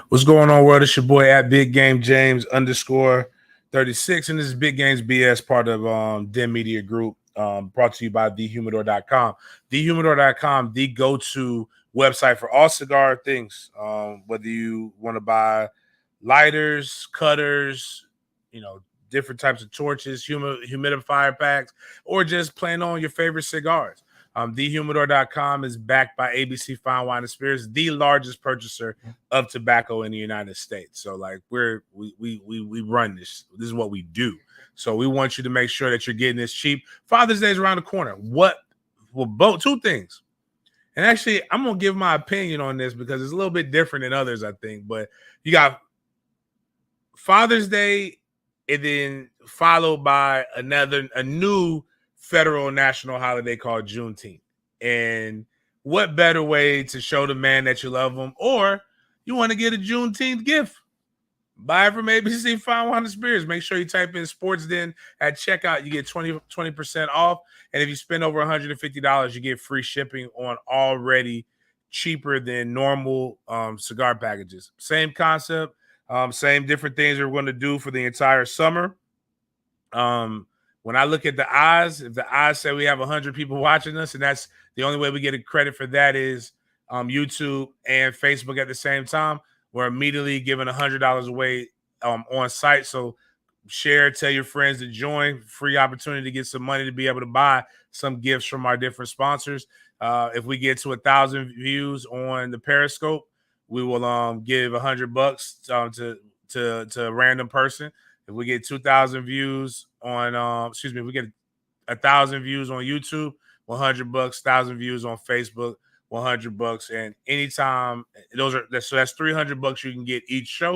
What's going on, world? It's your boy at Big Game James _36. And this is Big Games BS, part of Den Media Group, brought to you by thehumidor.com. Thehumidor.com, the go-to website for all cigar things. Whether you want to buy lighters, cutters, different types of torches, humidifier packs, or just plain on your favorite cigars. Thehumidor.com is backed by ABC Fine Wine and Spirits, the largest purchaser of tobacco in the United States. So, like, we run this. This is what we do. So we want you to make sure that you're getting this cheap. Father's Day is around the corner. Both two things. And actually, I'm gonna give my opinion on this because it's a little bit different than others, I think. But you got Father's Day, and then followed by a new federal national holiday called Juneteenth. And what better way to show the man that you love him, or you want to get a Juneteenth gift? Buy it from ABC Fine Wine and Spirits. Make sure you type in Sports Den at checkout. You get 20% off. And if you spend over $150, you get free shipping on already cheaper than normal cigar packages. Same concept, same different things we're going to do for the entire summer. When I look at the eyes, if the eyes say we have 100 people watching us, and that's the only way we get a credit for that is YouTube and Facebook at the same time, we're immediately giving $100 away on site. So share, tell your friends to join. Free opportunity to get some money to be able to buy some gifts from our different sponsors. If we get to 1,000 views on the Periscope, we will give $100 to a random person. If we get 2,000 views on, if we get 1,000 views on YouTube, $100. 1,000 views on Facebook, $100. And anytime so that's $300 you can get each show.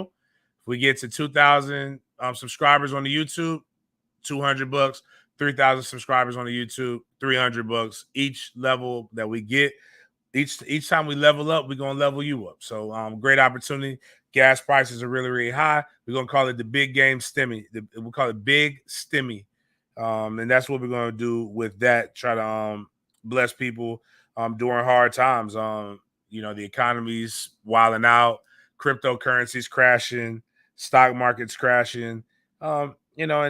If we get to 2,000 subscribers on the YouTube, $200. 3,000 subscribers on the YouTube, $300. Each level that we get, each time we level up, we're gonna level you up. So great opportunity. Gas prices are really, really high. We're gonna call it the Big Game Stimmy. We'll call it Big Stimmy. And that's what we're gonna do with that. Try to bless people during hard times. The economy's wilding out, cryptocurrency's crashing, stock market's crashing. And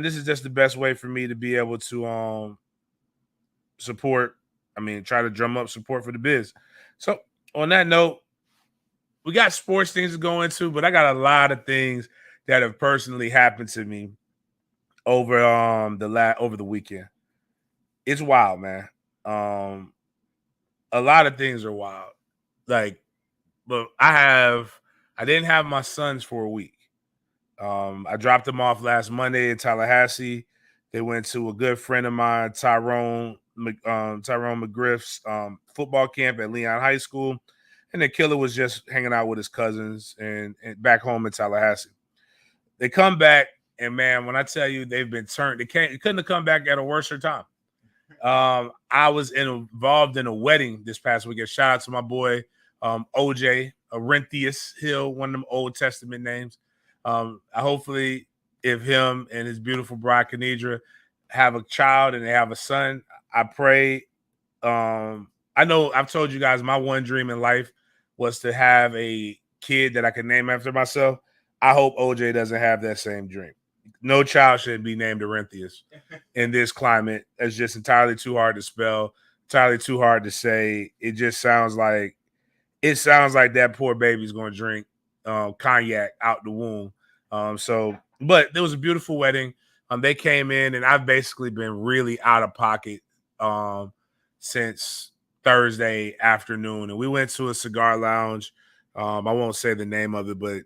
this is just the best way for me to be able to support. Try to drum up support for the biz. So on that note, we got sports things to go into, but I got a lot of things that have personally happened to me over the weekend. It's wild, man. A lot of things are wild. But I didn't have my sons for a week. I dropped them off last Monday in Tallahassee. They went to a good friend of mine, Tyrone McGriff's football camp at Leon High School. And the killer was just hanging out with his cousins and back home in Tallahassee. They come back, and man, when I tell you they've been turned, they couldn't have come back at a worse time. I was involved in a wedding this past weekend. Shout out to my boy OJ Arenthius Hill, one of them Old Testament names. Hopefully, if him and his beautiful bride Kenedra have a child and they have a son, I pray. I know I've told you guys my one dream in life was to have a kid that I can name after myself. I hope OJ doesn't have that same dream. No child should be named Arenthius in this climate. It's just entirely too hard to spell, entirely too hard to say. It just sounds like that poor baby's going to drink cognac out the womb. But it was a beautiful wedding. They came in, and I've basically been really out of pocket since Thursday afternoon. And we went to a cigar lounge. I won't say the name of it, but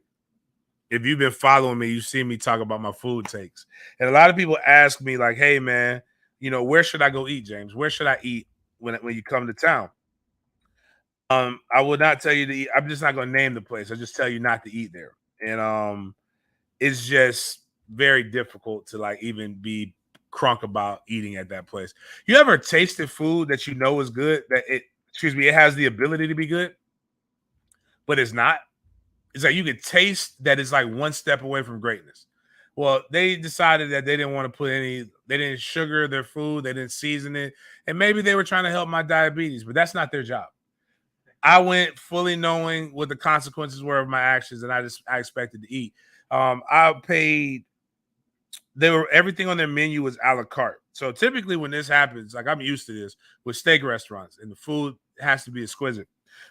if you've been following me, you've seen me talk about my food takes. And a lot of people ask me, like, hey, man, where should I go eat, James? Where should I eat when you come to town? I would not tell you to eat. I'm just not going to name the place. I just tell you not to eat there. And it's just very difficult to even be crunk about eating at that place. You ever tasted food that is good, it has the ability to be good, but it's not? It's like you could taste that it's like one step away from greatness. Well, they decided that they didn't want to they didn't sugar their food, they didn't season it, and maybe they were trying to help my diabetes, but that's not their job. I went fully knowing what the consequences were of my actions, and I expected to eat. I paid. Everything on their menu was a la carte. So typically when this happens, like I'm used to this with steak restaurants, and the food has to be exquisite.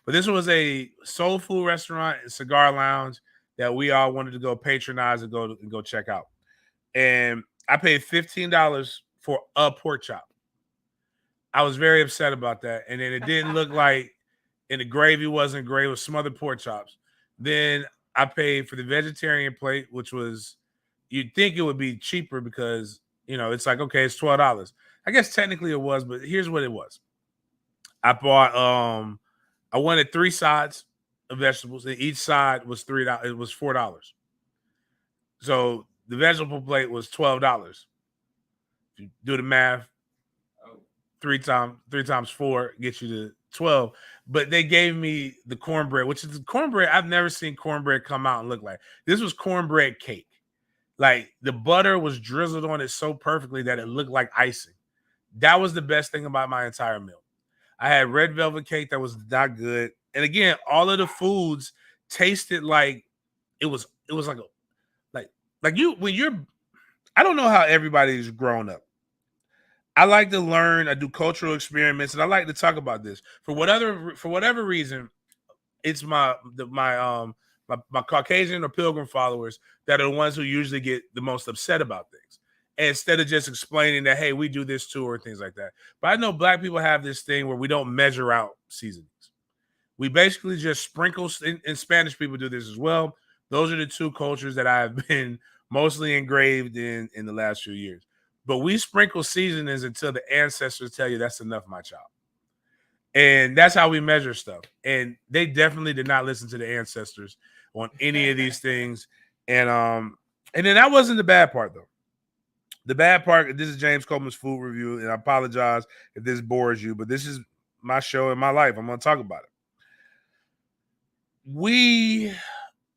But this was a soul food restaurant and cigar lounge that we all wanted to go patronize and go check out. And I paid $15 for a pork chop. I was very upset about that. And then it didn't look like, and the gravy wasn't great. It was smothered pork chops. Then I paid for the vegetarian plate, which was, you'd think it would be cheaper because, it's like, okay, it's $12. I guess technically it was, but here's what it was. I wanted 3 sides of vegetables, and each side was $3. It was $4. So the vegetable plate was $12. If you do the math, 3 times 4 gets you to 12. But they gave me the cornbread, which is cornbread. I've never seen cornbread come out and look like this. Was cornbread cake. Like the butter was drizzled on it so perfectly that it looked like icing. That was the best thing about my entire meal. I had red velvet cake that was not good. And again, all of the foods tasted like it was like I don't know how everybody's grown up. I like to learn. I do cultural experiments, and I like to talk about this. For whatever reason, it's my Caucasian or Pilgrim followers that are the ones who usually get the most upset about things. And instead of just explaining that, hey, we do this too, or things like that. But I know Black people have this thing where we don't measure out seasonings. We basically just sprinkle, and Spanish people do this as well. Those are the two cultures that I've been mostly engraved in the last few years. But we sprinkle seasonings until the ancestors tell you that's enough, my child. And that's how we measure stuff. And they definitely did not listen to the ancestors on any of these things. And then that wasn't the bad part, though. The bad part, this is James Coleman's food review, and I apologize if this bores you, but this is my show and my life. I'm going to talk about it. We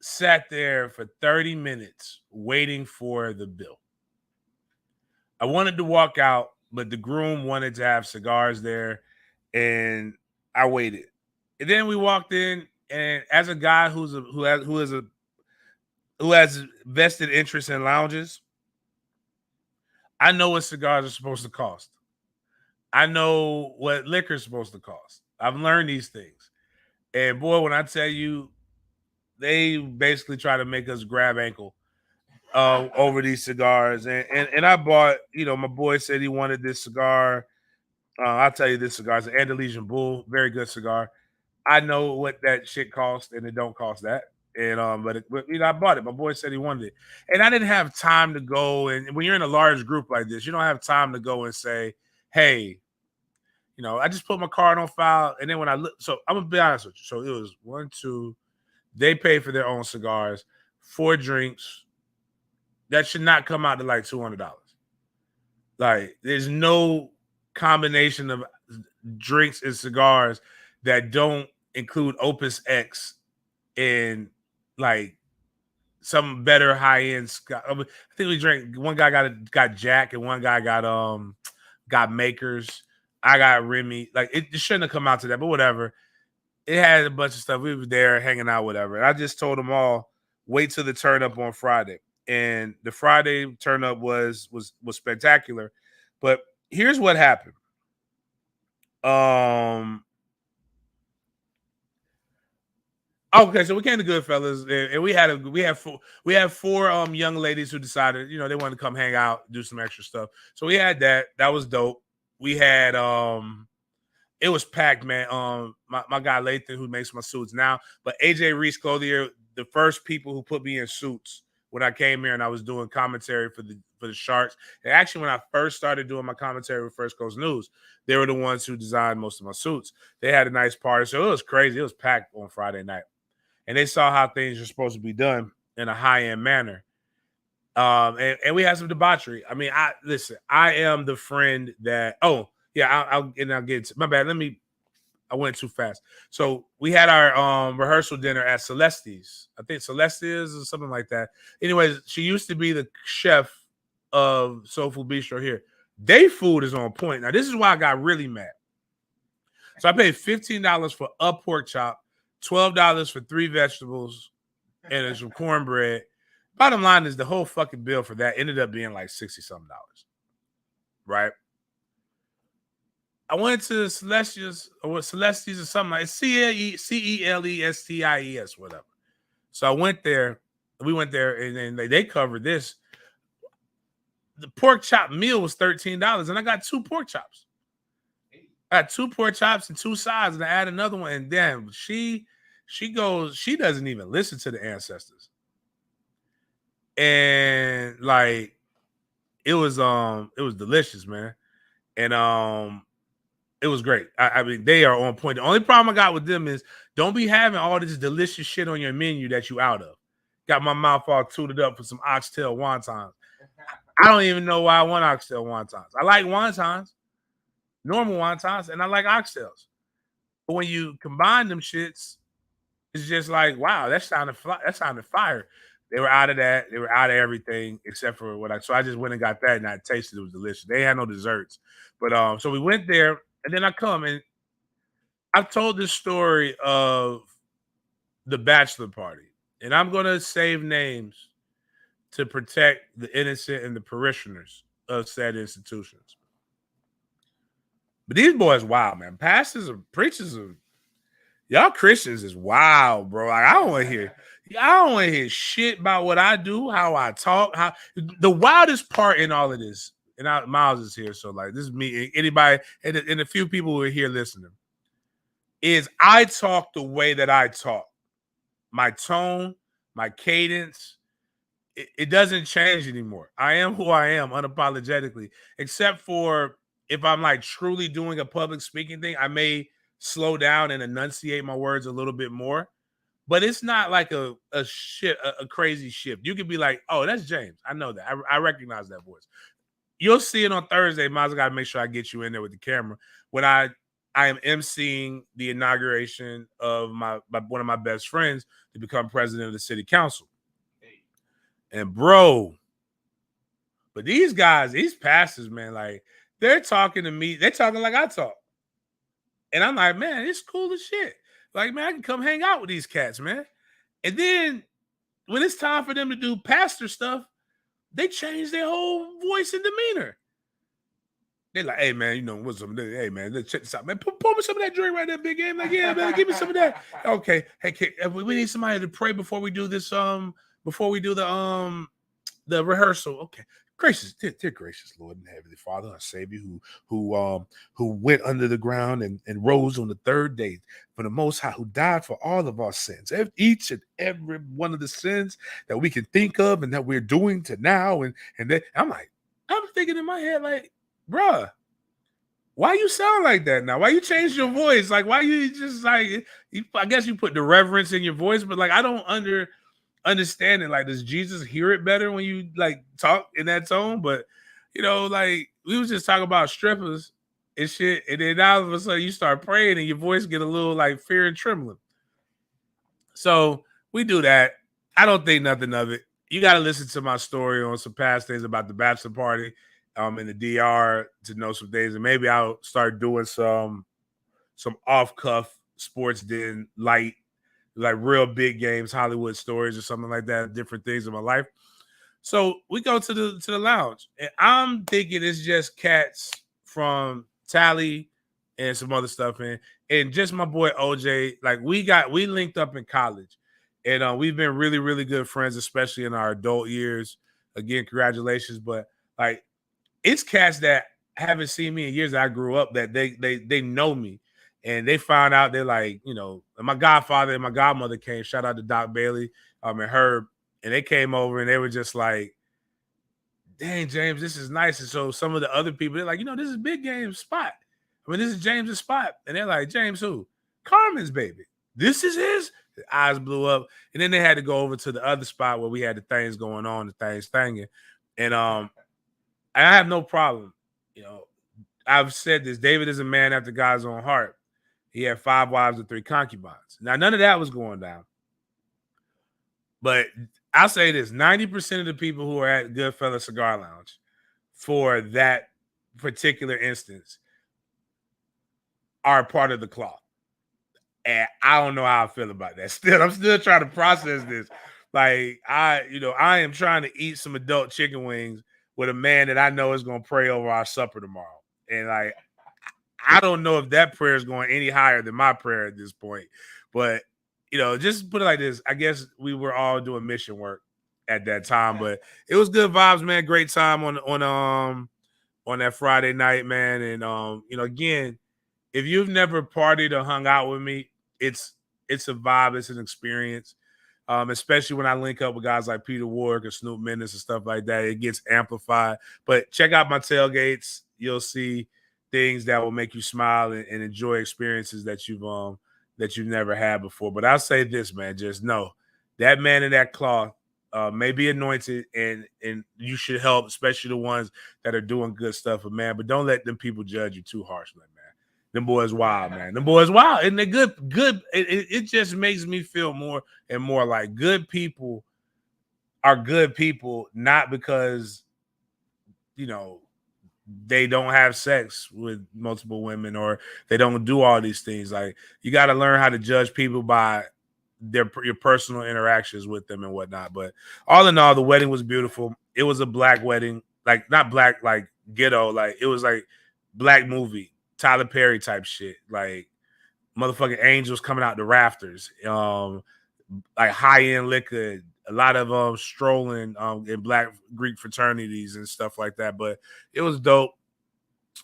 sat there for 30 minutes waiting for the bill. I wanted to walk out, but the groom wanted to have cigars there, and I waited. And then we walked in, and as a guy who has vested interest in lounges, I know what cigars are supposed to cost. I know what liquor is supposed to cost. I've learned these things. And boy, when I tell you, they basically try to make us grab ankle over these cigars. And I bought, my boy said he wanted this cigar. I'll tell you, this cigar is an Andalusian Bull, very good cigar. I know what that shit cost, and it don't cost that. And but I bought it. My boy said he wanted it, and I didn't have time to go. And when you're in a large group like this, you don't have time to go and say, "Hey, I just put my card on file." And then when I look, so I'm gonna be honest with you. So it was 1, 2. They paid for their own cigars, 4 drinks. That should not come out to like $200. Like, there's no combination of drinks and cigars that don't include Opus X and like some better high end. I think we drank. One guy got Jack, and one guy got Makers. I got Remy. Like it shouldn't have come out to that, but whatever. It had a bunch of stuff. We were there hanging out, whatever. And I just told them all, wait till the turn up on Friday. And the Friday turn up was spectacular. But here's what happened. Okay, so we came to Goodfellas, and we had four young ladies who decided, they wanted to come hang out, do some extra stuff. So we had that. That was dope. We had it was packed, man. My guy Lathan, who makes my suits now, but AJ Reese Clothier, the first people who put me in suits when I came here and I was doing commentary for the Sharks. And actually, when I first started doing my commentary with First Coast News, they were the ones who designed most of my suits. They had a nice party, so it was crazy. It was packed on Friday night. And they saw how things are supposed to be done in a high-end manner. And we had some debauchery. I mean, I am the friend that, I'll get to, my bad. I went too fast. So we had our rehearsal dinner at Celeste's. I think Celeste's or something like that. Anyways, she used to be the chef of Soul Food Bistro here. They food is on point. Now, this is why I got really mad. So I paid $15 for a pork chop, $12 for 3 vegetables, and some cornbread. Bottom line is the whole fucking bill for that ended up being like $60-something, right? I went to Celestia's or Celestia's or something like Celesties, whatever. So I went there. We went there, and then they covered this. The pork chop meal was $13, and I got 2 pork chops. I got 2 pork chops and 2 sides, and I add another one. And then she goes, she doesn't even listen to the ancestors. And like it was delicious, man. And it was great. I mean, they are on point. The only problem I got with them is don't be having all this delicious shit on your menu that you out of. Got my mouth all tooted up for some oxtail wontons. I don't even know why I want oxtail wontons. I like wontons, normal wontons, and I like oxtails. But when you combine them shits, it's just like, wow, that sounded fire. They were out of that. They were out of everything except for so I just went and got that and I tasted it. It was delicious. They had no desserts. But so we went there and then I come and I've told this story of the bachelor party. And I'm gonna save names to protect the innocent and the parishioners of said institutions. But these boys wild, man. Pastors and preachers are y'all Christians is wild, bro. Like, I don't want to hear shit about what I do, how I talk, how the wildest part in all of this, and Miles is here, so like this is me, anybody, and a few people who are here listening, is I talk the way that I talk. My tone, my cadence, it doesn't change anymore. I am who I am unapologetically, except for if I'm like truly doing a public speaking thing, I may slow down and enunciate my words a little bit more, but it's not like a crazy shift. You could be like, oh, that's James. I know that. I recognize that voice. You'll see it on Thursday. Miles, I got to make sure I get you in there with the camera when I am emceeing the inauguration of one of my best friends to become president of the city council. And bro, but these guys, these pastors, man, like they're talking to me. They're talking like I talk. And I'm like, man, it's cool as shit. Like, man, I can come hang out with these cats, man. And then when it's time for them to do pastor stuff, they change their whole voice and demeanor. They're like, hey, man, you know, what's up? Hey, man, let's check this out, man. Pour me some of that drink right there, big game. Like, yeah, man, give me some of that. Okay. Hey, we need somebody to pray before we do this, before we do the rehearsal. Okay. Gracious, dear gracious Lord and Heavenly Father, our Savior, who went under the ground and rose on the 3rd day for the Most High, who died for all of our sins, each and every one of the sins that we can think of and that we're doing to now. And then I'm thinking in my head, like, bruh, why you sound like that now? Why you change your voice? Like, why you just like? I guess you put the reverence in your voice, but like, I don't understand it. Like, does Jesus hear it better when you like talk in that tone? But you know, like we was just talking about strippers and shit, and then all of a sudden you start praying and your voice get a little like fear and trembling. So we do that. I don't think nothing of it. You got to listen to my story on some past things about the bachelor party in the DR to know some things, and maybe I'll start doing some off-cuff sports den light, like real big games, Hollywood stories or something like that, different things in my life. So we go to the lounge, and I'm thinking it's just cats from Tally and some other stuff and just my boy OJ. Like we linked up in college, and we've been really, really good friends, especially in our adult years. Again, congratulations. But like it's cats that haven't seen me in years that I grew up that they know me. And they found out, they're like, you know, my godfather and my godmother came. Shout out to Doc Bailey and Herb. And they came over and they were just like, dang, James, this is nice. And so some of the other people, they're like, you know, this is Big Game's spot. I mean, this is James's spot. And they're like, James who? Carmen's baby. This is his? The eyes blew up. And then they had to go over to the other spot where we had the things going on, the things thanging. And I have no problem. You know, I've said this. David is a man after God's own heart. He had 5 wives and 3 concubines. Now, none of that was going down. But I'll say this, 90% of the people who are at Goodfellas Cigar Lounge for that particular instance are part of the cloth. And I don't know how I feel about that. I'm still trying to process this. Like I am trying to eat some adult chicken wings with a man that I know is going to pray over our supper tomorrow. And like, I don't know if that prayer is going any higher than my prayer at this point. But just put it like this. I guess we were all doing mission work at that time, but it was good vibes, man. Great time on that Friday night, man. And again, if you've never partied or hung out with me, it's a vibe, it's an experience. Especially when I link up with guys like Peter Ward or Snoop Mendes and stuff like that, it gets amplified. But check out my tailgates; you'll see things that will make you smile and enjoy experiences that you've never had before. But I'll say this, man: just know that man in that cloth may be anointed, and you should help, especially the ones that are doing good stuff. But don't let them people judge you too harshly, man. Them boys wild, man. Them boys wild. And they're good. It just makes me feel more and more like good people are good people, not because, they don't have sex with multiple women or they don't do all these things. Like, you got to learn how to judge people by your personal interactions with them and whatnot. But all in all, the wedding was beautiful. It was a black wedding, like not black, like ghetto. Like it was like black movie. Tyler Perry type shit, like motherfucking angels coming out the rafters, like high end liquor, a lot of strolling in black Greek fraternities and stuff like that. But it was dope.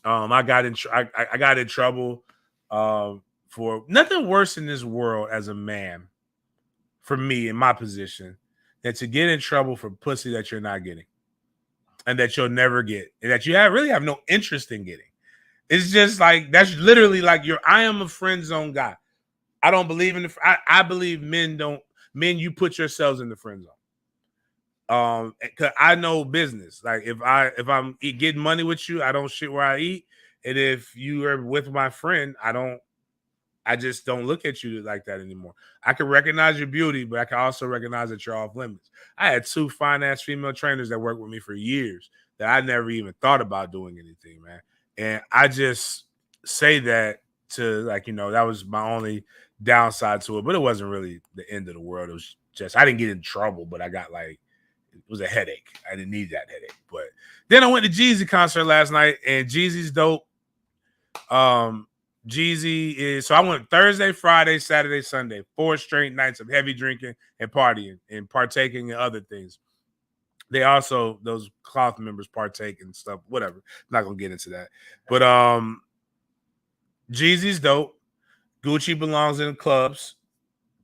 I got in trouble for nothing worse in this world as a man, for me in my position, than to get in trouble for pussy that you're not getting, and that you'll never get, and that you really have no interest in getting. It's just like, that's literally like I am a friend zone guy. I don't believe in I believe men, you put yourselves in the friend zone. Cause I know business. Like if I'm getting money with you, I don't shit where I eat. And if you are with my friend, I just don't look at you like that anymore. I can recognize your beauty, but I can also recognize that you're off limits. I had 2 fine ass female trainers that worked with me for years that I never even thought about doing anything, man. And I just say that to, like, that was my only downside to it, but it wasn't really the end of the world. It was just, I didn't get in trouble, but I got it was a headache. I didn't need that headache. But then I went to Jeezy concert last night, and Jeezy's dope. Jeezy is, so I went Thursday, Friday, Saturday, Sunday, 4 straight nights of heavy drinking and partying and partaking in other things. They also, those cloth members, partake in stuff, whatever. I'm not gonna get into that. But Jeezy's dope. Gucci belongs in the clubs.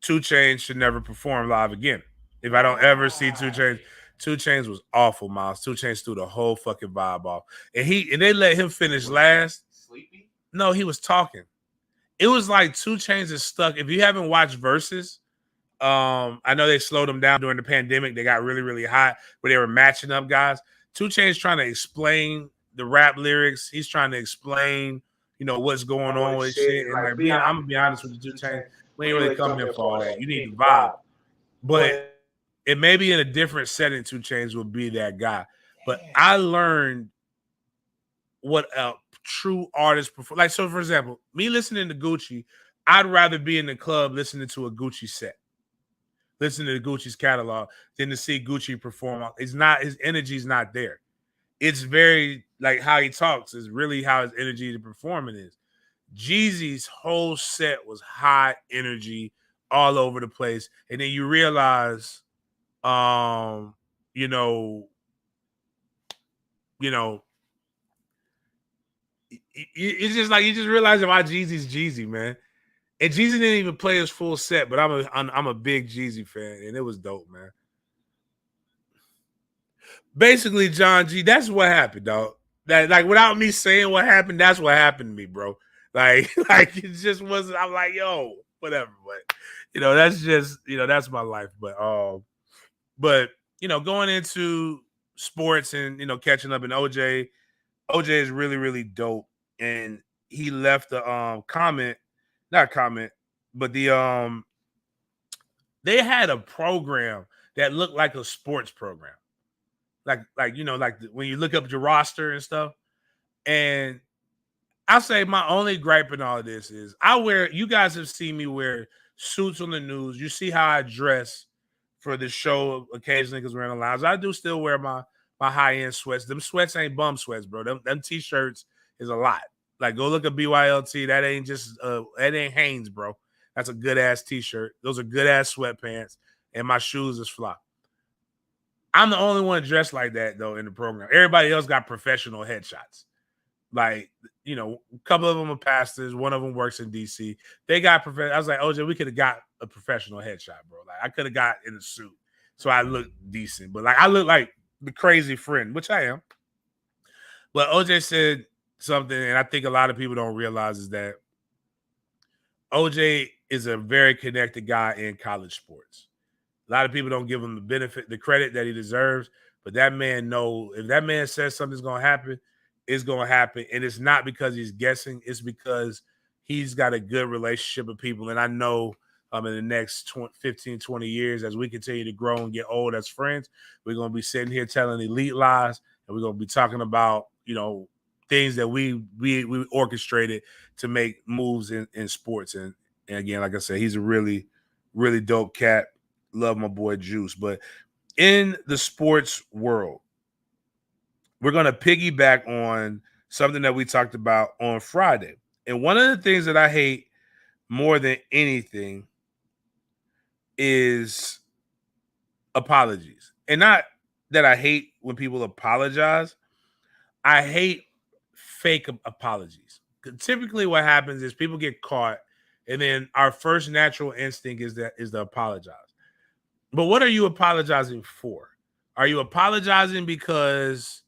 2 Chainz should never perform live again. If I don't ever see 2 Chainz, 2 Chainz was awful, Miles. 2 Chainz threw the whole fucking vibe off. And they let him finish last. Sleepy? No, he was talking. It was like 2 Chainz is stuck. If you haven't watched Versus, I know they slowed them down during the pandemic. They got really, really hot, but they were matching up guys. 2 Chainz trying to explain the rap lyrics. He's trying to explain, what's going on with shit. And like, I'm gonna be honest with you, 2 Chainz, we ain't really come here for all that. You need to vibe. But it may be in a different setting. 2 Chainz would be that guy. But I learned what a true artist perform. Like, so for example, me listening to Gucci, I'd rather be in the club listening to a Gucci set, listening to Gucci's catalog, than to see Gucci perform. His energy's not there. It's very like how he talks is really how his energy to performing is. Jeezy's whole set was high energy all over the place. And then you realize, it's just like, you just realize why Jeezy's Jeezy, man. And Jeezy didn't even play his full set, but I'm a big Jeezy fan, and it was dope, man. Basically, John G, that's what happened, dog. That, like, without me saying what happened, that's what happened to me, bro. Like it just wasn't. I'm like, yo, whatever. But that's just, that's my life. But going into sports and catching up, and OJ is really, really dope, and he left the comment, not comment, but the they had a program that looked like a sports program. Like when you look up your roster and stuff, and I'll say my only gripe in all of this is you guys have seen me wear suits on the news. You see how I dress for the show occasionally because we're in the lounge. I do still wear my high-end sweats. Them sweats ain't bum sweats, bro. Them t-shirts is a lot. Like, go look at BYLT. That ain't just that ain't Hanes, bro. That's a good ass t-shirt. Those are good ass sweatpants, and my shoes is fly. I'm the only one dressed like that though in the program. Everybody else got professional headshots. Like, you know, a couple of them are pastors. One of them works in DC. They got professional. I was like, OJ, we could have got a professional headshot, bro. Like, I could have got in a suit, so I look decent. But like, I look like the crazy friend, which I am. But OJ said something, and I think a lot of people don't realize is that OJ is a very connected guy in college sports. A lot of people don't give him the credit that he deserves. But that man knows if that man says something's going to happen, it's going to happen. And it's not because he's guessing. It's because he's got a good relationship with people. And I know in the next 15, 20 years, as we continue to grow and get old as friends, we're going to be sitting here telling elite lies. And we're going to be talking about, you know, things that we orchestrated to make moves in sports. And again, like I said, he's a really, really dope cat. Love my boy Juice. But in the sports world, we're going to piggyback on something that we talked about on Friday. And one of the things that I hate more than anything is apologies. And not that I hate when people apologize. I hate fake apologies. Typically what happens is people get caught, and then our first natural instinct is to apologize. But what are you apologizing for? Are you apologizing because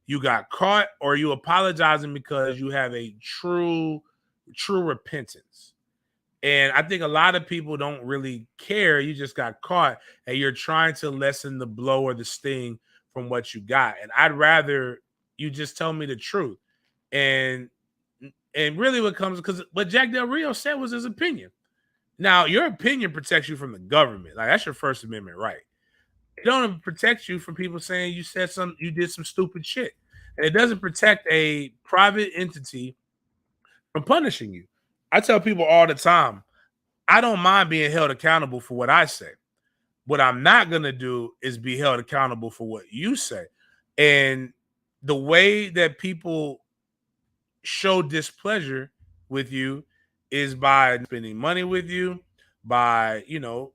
you got caught, or are you apologizing because you have a true repentance? And I think a lot of people don't really care. You just got caught, and you're trying to lessen the blow or the sting from what you got. And I'd rather you just tell me the truth. And really what comes, because what Jack Del Rio said was his opinion. Now, your opinion protects you from the government. Like, that's your First Amendment right. It don't protect you from people saying you did some stupid shit. And it doesn't protect a private entity from punishing you. I tell people all the time, I don't mind being held accountable for what I say. What I'm not going to do is be held accountable for what you say. And the way that people show displeasure with you is by spending money with you, by, you know,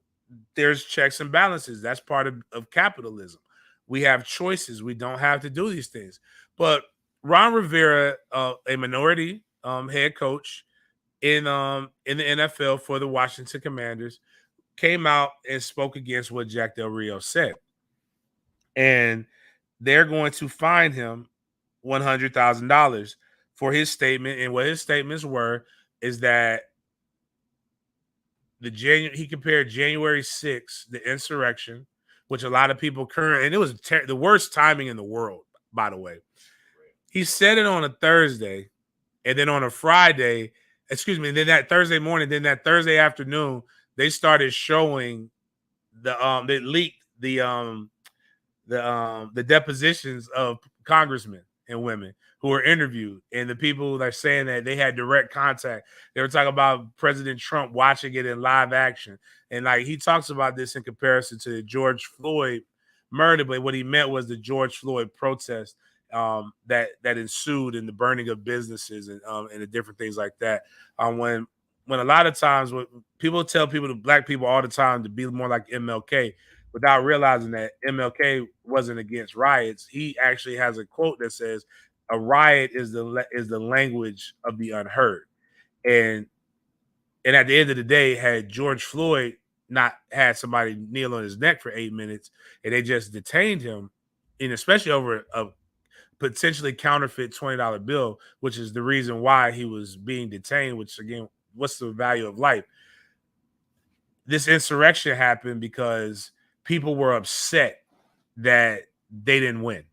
there's checks and balances. That's part of capitalism. We have choices. We don't have to do these things. But Ron Rivera, a minority head coach in the NFL for the Washington Commanders, came out and spoke against what Jack Del Rio said. And they're going to fine him $100,000 for his statement. And what his statements were is that he compared January 6th, the insurrection, which a lot of people and it was the worst timing in the world, by the way. He said it on a Thursday, and then on a Friday, then that Thursday morning, then that Thursday afternoon, they started showing they leaked the depositions of congressmen and women who were interviewed, and the people that are saying that they had direct contact. They were talking about President Trump watching it in live action. And like, he talks about this in comparison to the George Floyd murder, but what he meant was the George Floyd protest that ensued in the burning of businesses and the different things like that. When a lot of times when people tell black people all the time to be more like MLK, without realizing that MLK wasn't against riots. He actually has a quote that says, "A riot is the language of the unheard." And at the end of the day, had George Floyd not had somebody kneel on his neck for 8 minutes and they just detained him, and especially over a potentially counterfeit $20 bill, which is the reason why he was being detained, which again, what's the value of life? This insurrection happened because people were upset that they didn't win,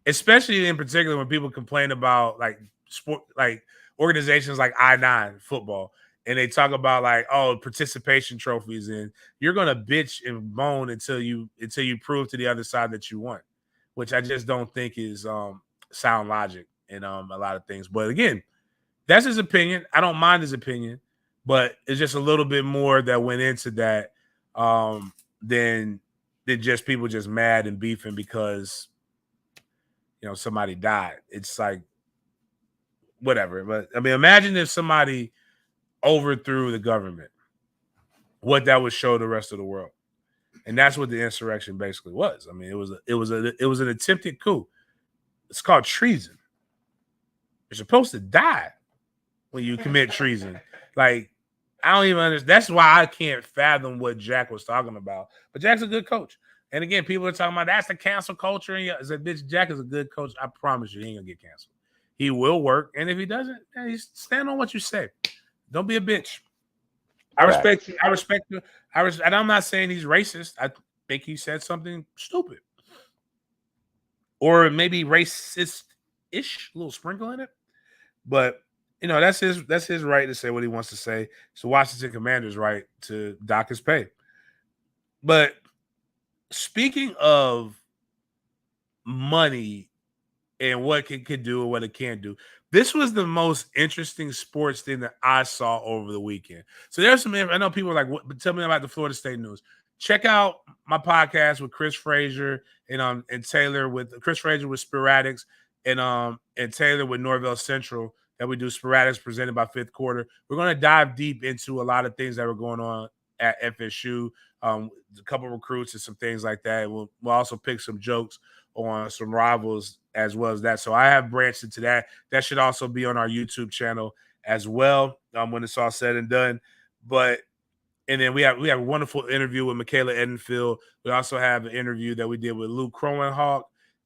especially in particular when people complain about like sport, like organizations like I-9 football, and they talk about like, oh, participation trophies, and you're gonna bitch and moan until you prove to the other side that you won, which I just don't think is sound logic in a lot of things. But again, That's his opinion. I don't mind his opinion, but it's just a little bit more that went into that than just people just mad and beefing because somebody died. It's like whatever. But I mean, imagine if somebody overthrew the government, what that would show the rest of the world. And that's what the insurrection basically was. I mean, it was an attempted coup. It's called treason. You're supposed to die when you commit treason. Like, I don't even understand. That's why I can't fathom what Jack was talking about. But Jack's a good coach. And again, people are talking about that's the cancel culture. And I said, bitch, Jack is a good coach. I promise you, he ain't gonna get canceled. He will work. And if he doesn't, you stand on what you say. Don't be a bitch. I respect you. I respect you. And I'm not saying he's racist. I think he said something stupid. Or maybe racist-ish, a little sprinkle in it. But that's his right to say what he wants to say. It's the Washington Commanders' right to dock his pay. But speaking of money and what it could do and what it can't do, this was the most interesting sports thing that I saw over the weekend. So there's some. I know people are like, "What?" But tell me about the Florida State news. Check out my podcast with Chris Frazier and Taylor with Chris Frazier with Sporadics and Taylor with Norvell Central that we do Sporadics presented by Fifth Quarter. We're going to dive deep into a lot of things that were going on at FSU, a couple of recruits and some things like that. We'll also pick some jokes on some rivals as well as that. So I have branched into that. That should also be on our YouTube channel as well when it's all said and done. And then we have a wonderful interview with Michaela Edenfield. We also have an interview that we did with Luke Crowenhawk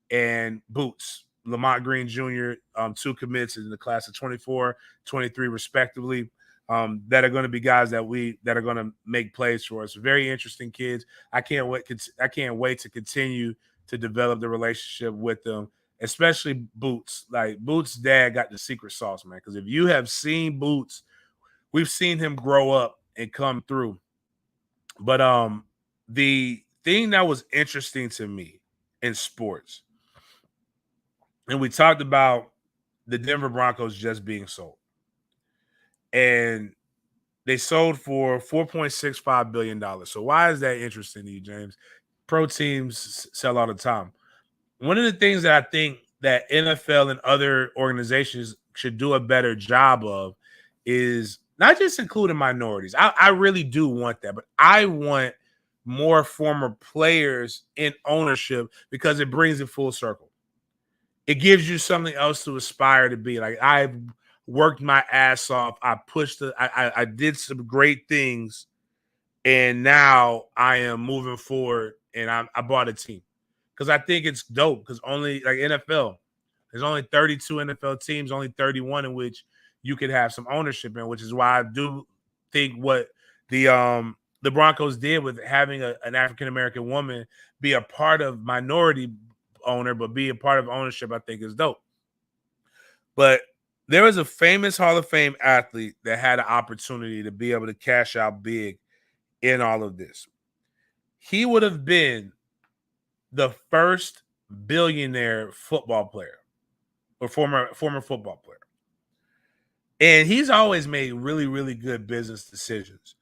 and Boots, Lamont Green Jr., two commits in the class of 24, 23 respectively, that are going to be guys that are going to make plays for us. Very interesting kids. I can't wait to continue to develop the relationship with them, especially Boots. Like Boots' dad got the secret sauce, man. Because if you have seen Boots, we've seen him grow up and come through. But the thing that was interesting to me in sports, and we talked about the Denver Broncos just being sold. And they sold for $4.65 billion. So why is that interesting to you, James? Pro teams sell all the time. One of the things that I think that NFL and other organizations should do a better job of is not just including minorities. I really do want that, but I want more former players in ownership because it brings it full circle. It gives you something else to aspire to be. Like I've worked my ass off. I did some great things, and now I am moving forward. And I bought a team because I think it's dope. Because only like NFL, there's only 32 NFL teams, only 31 in which you could have some ownership in, which is why I do think what the Broncos did with having an African American woman be a part of minority owner, but be a part of ownership, I think is dope. But there was a famous Hall of Fame athlete that had an opportunity to be able to cash out big in all of this. He would have been the first billionaire football player or former football player. And he's always made really, really good business decisions.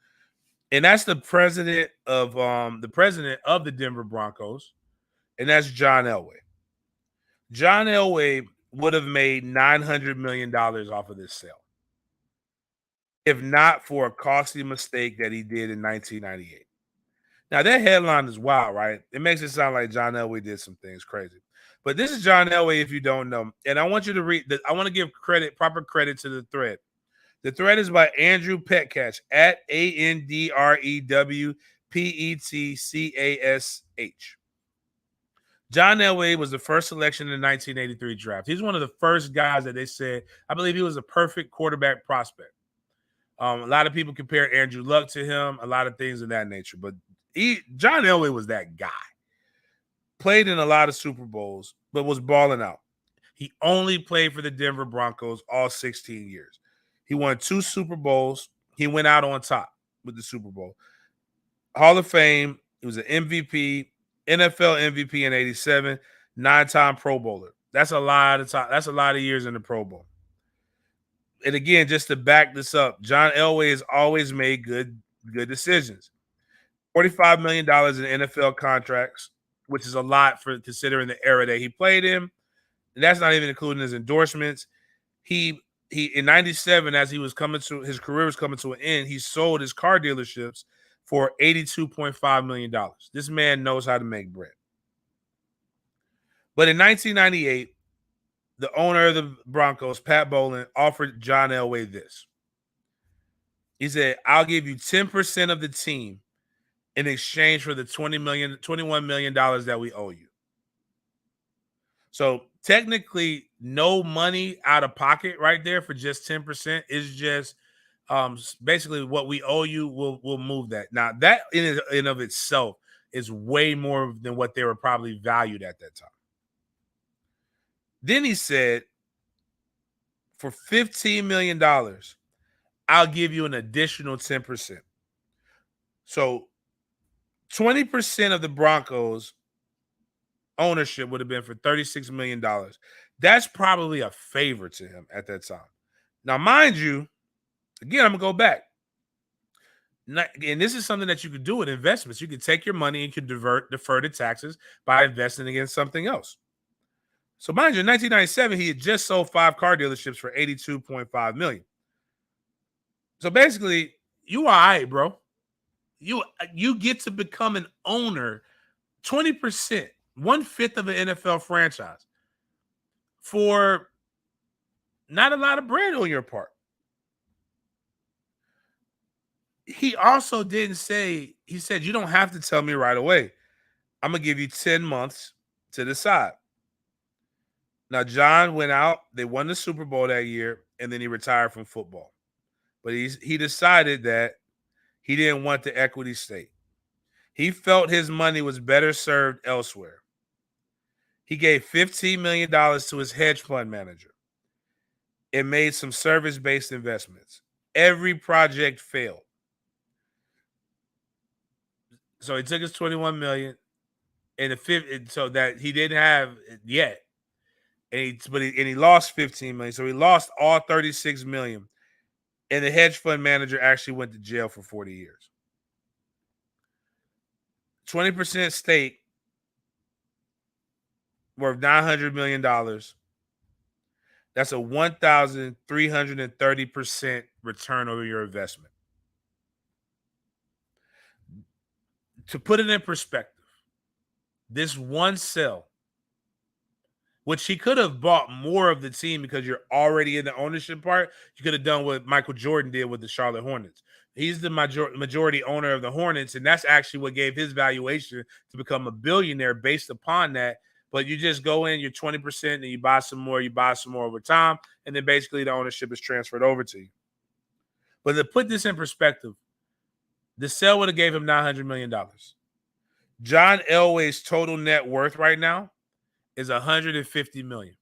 And that's the president of the Denver Broncos, and that's John Elway. John Elway would have made $900 million off of this sale, if not for a costly mistake that he did in 1998. Now, that headline is wild, right? It makes it sound like John Elway did some things crazy. But this is John Elway, if you don't know. And I want you to read – I want to give proper credit to the thread. The thread is by Andrew Petcash at AndrewPetcash. John Elway was the first selection in the 1983 draft. He's one of the first guys that they said, I believe he was a perfect quarterback prospect. A lot of people compare Andrew Luck to him, a lot of things of that nature. But John Elway was that guy. Played in a lot of Super Bowls, but was balling out. He only played for the Denver Broncos all 16 years. He won 2 Super Bowls. He went out on top with the Super Bowl. Hall of Fame. He was an MVP, NFL MVP in 87, 9-time Pro Bowler. That's a lot of time. That's a lot of years in the Pro Bowl. And again, just to back this up, John Elway has always made good decisions. $45 million in NFL contracts, which is a lot for considering the era that he played in. And that's not even including his endorsements. He in 97, as he was coming to his career was coming to an end, he sold his car dealerships for $82.5 million. This man knows how to make bread. But in 1998, the owner of the Broncos, Pat Bowlen, offered John Elway this. He said, I'll give you 10% of the team in exchange for the $21 million that we owe you. So technically, no money out of pocket right there for just 10% is just basically what we owe you. We'll move that. Now that in of itself is way more than what they were probably valued at that time. Then he said, for $15 million, I'll give you an additional 10%. So 20% of the Broncos ownership would have been for $36 million. That's probably a favor to him at that time. Now, mind you, again, I'm going to go back. And this is something that you could do with investments. You could take your money and you could defer the taxes by investing against something else. So mind you, in 1997, he had just sold 5 car dealerships for $82.5 million. So basically, you all right, bro. You get to become an owner, 20%, 1/5 of an NFL franchise for not a lot of bread on your part. He also didn't say, he said, you don't have to tell me right away. I'm going to give you 10 months to decide. Now, John went out. They won the Super Bowl that year, and then he retired from football. But he decided that he didn't want the equity stake. He felt his money was better served elsewhere. He gave $15 million to his hedge fund manager and made some service-based investments. Every project failed. So he took his $21 million so that he didn't have it yet. And he lost $15 million. So he lost all $36 million. And the hedge fund manager actually went to jail for 40 years. 20% stake worth $900 million. That's a 1,330% return over your investment. To put it in perspective, this one sell, which he could have bought more of the team because you're already in the ownership part. You could have done what Michael Jordan did with the Charlotte Hornets. He's the majority owner of the Hornets, and that's actually what gave his valuation to become a billionaire based upon that. But you just go in, you're 20%, and you buy some more over time, and then basically the ownership is transferred over to you. But to put this in perspective, the sale would have gave him $900 million. John Elway's total net worth right now is $150 million.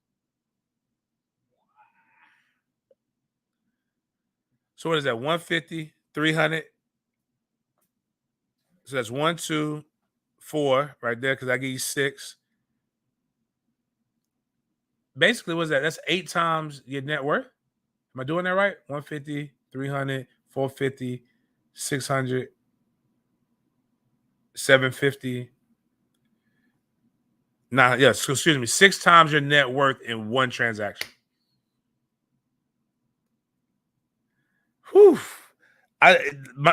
So what is that? 150, 300. So that's 1, 2, 4 right there because I give you 6. Basically, what's that? That's 8 times your net worth. Am I doing that right? 150, 300, 450, 600, 750. Nah, yes, excuse me. 6 times your net worth in one transaction. Whew.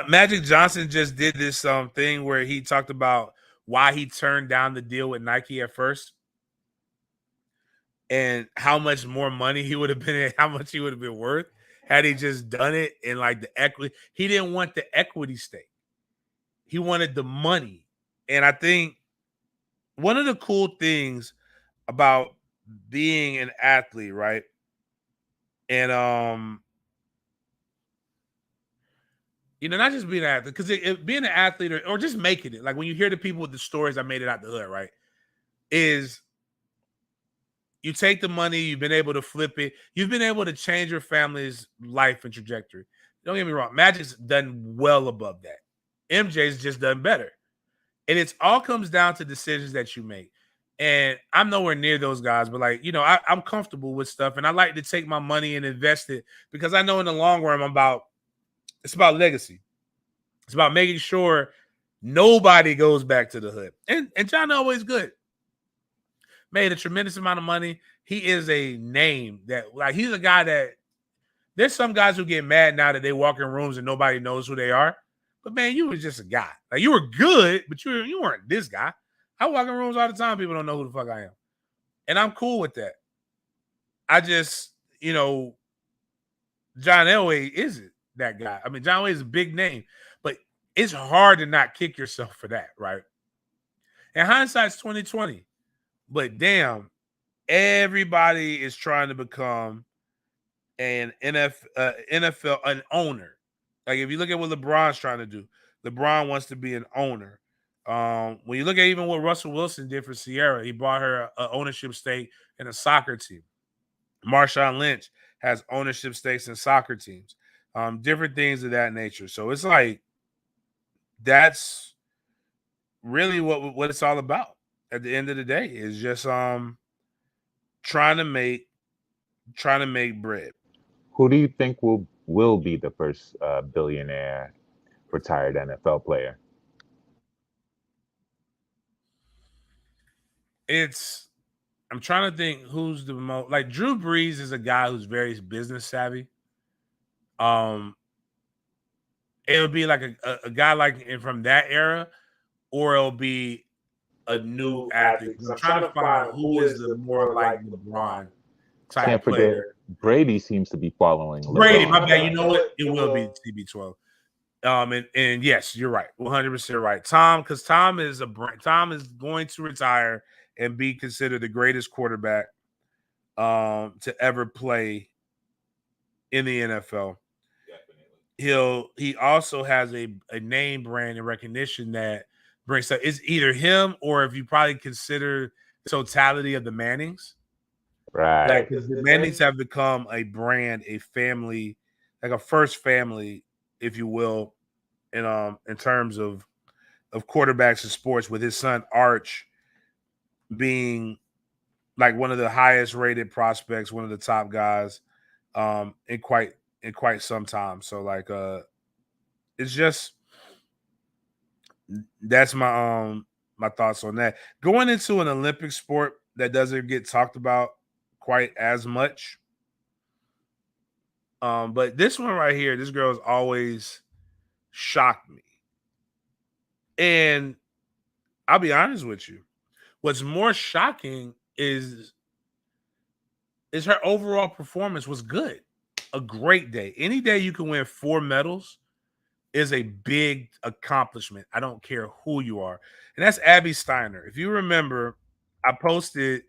Magic Johnson just did this thing where he talked about why he turned down the deal with Nike at first and how much more money he would have been, how much he would have been worth had he just done it in like the equity. He didn't want the equity stake. He wanted the money. And I think one of the cool things about being an athlete, right? And not just being an athlete, because being an athlete or just making it, like when you hear the people with the stories, I made it out the hood, right? Is you take the money, you've been able to flip it, you've been able to change your family's life and trajectory. Don't get me wrong, Magic's done well above that. MJ's just done better. And it all comes down to decisions that you make. And I'm nowhere near those guys, but like, I'm comfortable with stuff, and I like to take my money and invest it because I know in the long run it's about legacy. It's about making sure nobody goes back to the hood. And John Elway's good. Made a tremendous amount of money. He is a name that, like, he's a guy that there's some guys who get mad now that they walk in rooms and nobody knows who they are. But man, you was just a guy. Like, you were good, but you weren't this guy. I walk in rooms all the time. People don't know who the fuck I am. And I'm cool with that. I just, John Elway isn't that guy. I mean, John Elway is a big name, but it's hard to not kick yourself for that, right? And hindsight's 2020. But damn, everybody is trying to become an NFL an owner. Like, if you look at what LeBron's trying to do, LeBron wants to be an owner. When you look at even what Russell Wilson did for Sierra, he bought her an ownership stake in a soccer team. Marshawn Lynch has ownership stakes in soccer teams, different things of that nature. So it's like that's really what it's all about. At the end of the day, is just trying to make bread. Who do you think will be the first billionaire retired NFL player? I'm trying to think who's the most, like, Drew Brees is a guy who's very business savvy. It'll be like a guy like from that era, or it'll be a new athlete. I'm trying to find who is the more like LeBron type Can't forget player. Brady seems to be following Brady, my LeBron. bad. You know what? It will be TB12. And yes, you're right, 100% right, Tom, because Tom is going to retire and be considered the greatest quarterback to ever play in the NFL. He also has a name brand and recognition that brings up. It's either him, or if you probably consider the totality of the Mannings, Right. like, because the Mannings have become a brand, a family, like a first family, if you will, in terms of quarterbacks in sports, with his son Arch being like one of the highest rated prospects, one of the top guys in quite some time. So like it's just, that's my thoughts on that. Going into an Olympic sport that doesn't get talked about quite as much. But this one right here, this girl has always shocked me. And I'll be honest with you. What's more shocking is her overall performance was good. A great day. Any day you can win 4 medals is a big accomplishment. I don't care who you are. And that's Abby Steiner. If you remember, I posted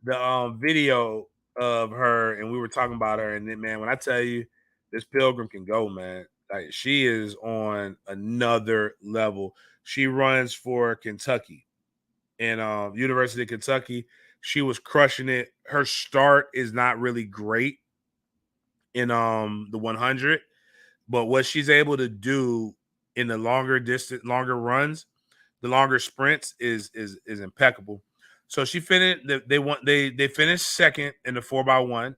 the video of her and we were talking about her. And then, man, when I tell you, this pilgrim can go, man. Like, she is on another level. She runs for Kentucky and University of Kentucky. She was crushing it. Her start is not really great in the 100, but what she's able to do in the longer runs, the longer sprints is impeccable. So she finished. They finished second in the 4x1.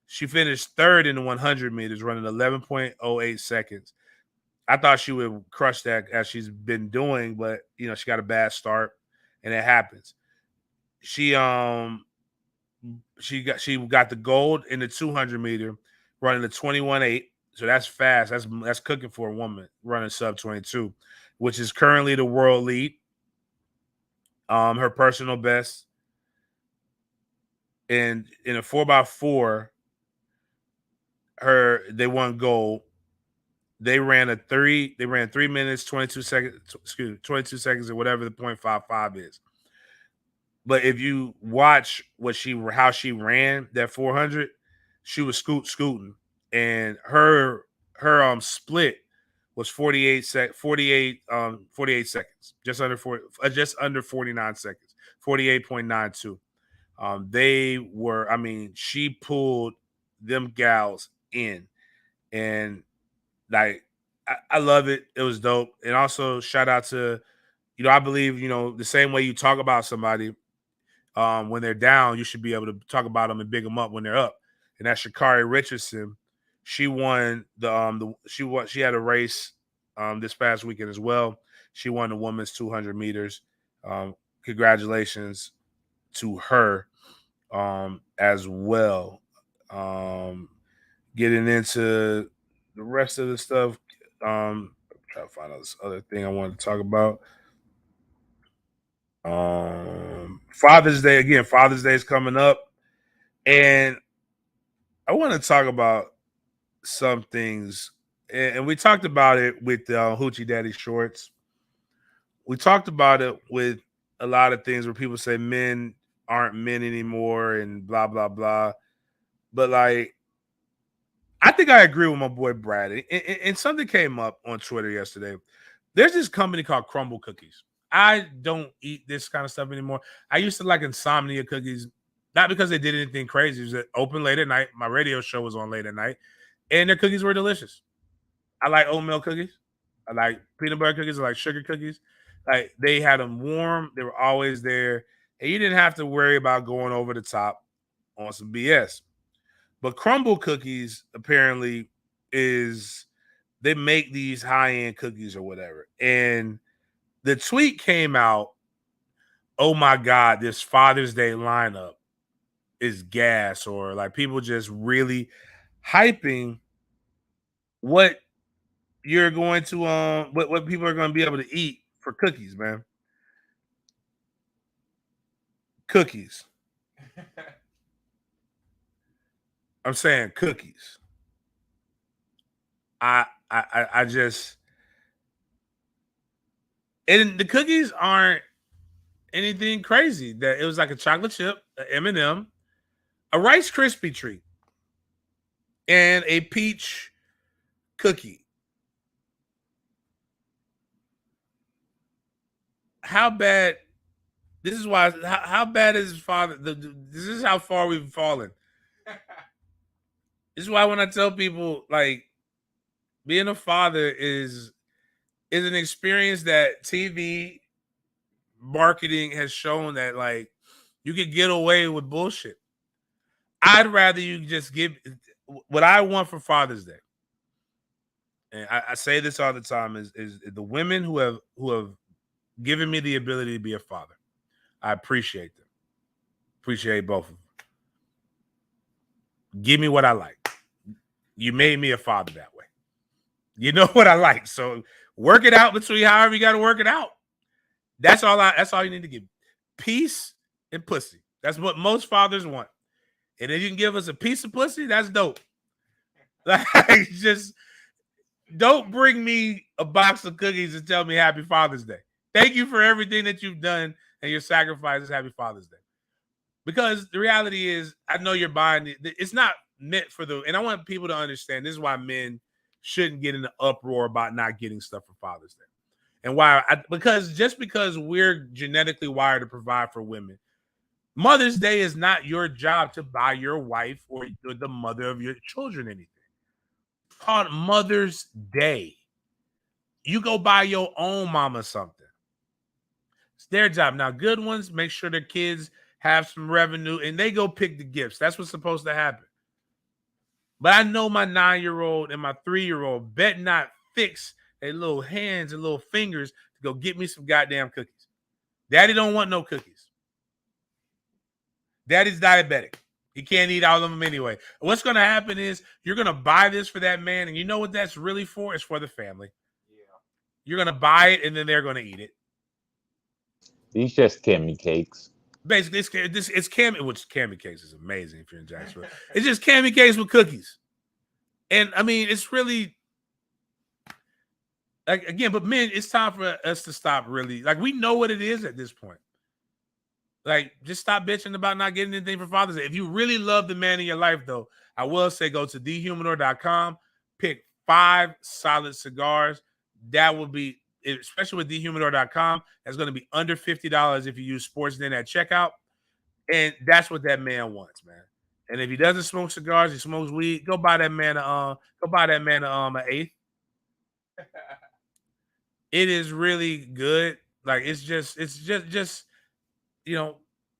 She finished third in the 100 meters, running 11.08 seconds. I thought she would crush that as she's been doing, but she got a bad start, and it happens. She got the gold in the 200 meter, running the 21.8. So that's fast. That's cooking for a woman running sub 22, which is currently the world lead. Her personal best. And in a 4x4, they won gold. They ran 3 minutes, 22 seconds, 22 seconds, or whatever the 0.55 is. But if you watch how she ran that 400, she was scooting, and her split was 48 seconds, just under 49 seconds, 48.92. She pulled them gals in, and like I love it. It was dope. And also shout out to I believe, the same way you talk about somebody when they're down, you should be able to talk about them and big them up when they're up. And that's Sha'Carri Richardson. She won she had a race this past weekend as well. She won the women's 200 meters. Congratulations to her as well. Um, Getting into the rest of the stuff, try to find out this other thing I wanted to talk about. Father's Day again. Father's Day is coming up, and I want to talk about some things. And we talked about it with Hoochie Daddy Shorts. We talked about it with a lot of things where people say men aren't men anymore and blah blah blah. But like, I think I agree with my boy Brad. And something came up on Twitter yesterday. There's this company called Crumble Cookies. I don't eat this kind of stuff anymore. I used to like insomnia cookies, not because they did anything crazy. It was open late at night. My radio show was on late at night, and their cookies were delicious. I like oatmeal cookies. I like peanut butter cookies. I like sugar cookies. Like they had them warm. They were always there, and you didn't have to worry about going over the top on some BS. But Crumble Cookies apparently is they make these high-end cookies or whatever. And the tweet came out, oh my God, this Father's Day lineup is gas, or like people just really hyping what you're going to what people are going to be able to eat for cookies, man. Cookies. I'm saying cookies. I just and the cookies aren't anything crazy. That it was like a chocolate chip, an M&M, a Rice Krispie treat, and a peach cookie. How bad? This is why. How bad is his father? This is how far we've fallen. This is why when I tell people like being a father is an experience that TV marketing has shown that like you could get away with bullshit. I'd rather you just give what I want for Father's Day. And I say this all the time is the women who have given me the ability to be a father. I appreciate them. Appreciate both of them. Give me what I like. You made me a father that way. You know what I like. So work it out between however you got to work it out. That's all you need to give. Peace and pussy. That's what most fathers want. And if you can give us a piece of pussy, that's dope. Like, just don't bring me a box of cookies and tell me Happy Father's Day. Thank you for everything that you've done and your sacrifices. Happy Father's Day. Because the reality is, I know you're buying it. It's not meant for and I want people to understand this is why men shouldn't get in an uproar about not getting stuff for Father's Day. And because we're genetically wired to provide for women, Mother's Day is not your job to buy your wife or the mother of your children anything. It's called Mother's Day. You go buy your own mama something. It's their job. Now, good ones make sure their kids have some revenue and they go pick the gifts. That's what's supposed to happen. But I know my 9-year-old and my 3-year-old bet not fix their little hands and little fingers to go get me some goddamn cookies. Daddy don't want no cookies. Daddy's diabetic. He can't eat all of them anyway. What's going to happen is you're going to buy this for that man, and you know what that's really for? It's for the family. Yeah. You're going to buy it, and then they're going to eat it. These just Cammy cakes. Basically, it's Cammy, which Cammy cakes is amazing if you're in Jacksonville. It's just Cammy cakes with cookies. And, I mean, it's really, like, again, but men, it's time for us to stop really. Like, we know what it is at this point. Like, just stop bitching about not getting anything for Father's Day. If you really love the man in your life, though, I will say go to thehumidor.com, pick 5 solid cigars. That will be, especially with thehumidor.com, that's going to be under $50 if you use Sportsnet at checkout. And that's what that man wants, man. And if he doesn't smoke cigars, he smokes weed, go buy that man an eighth. It is really good. Like it's just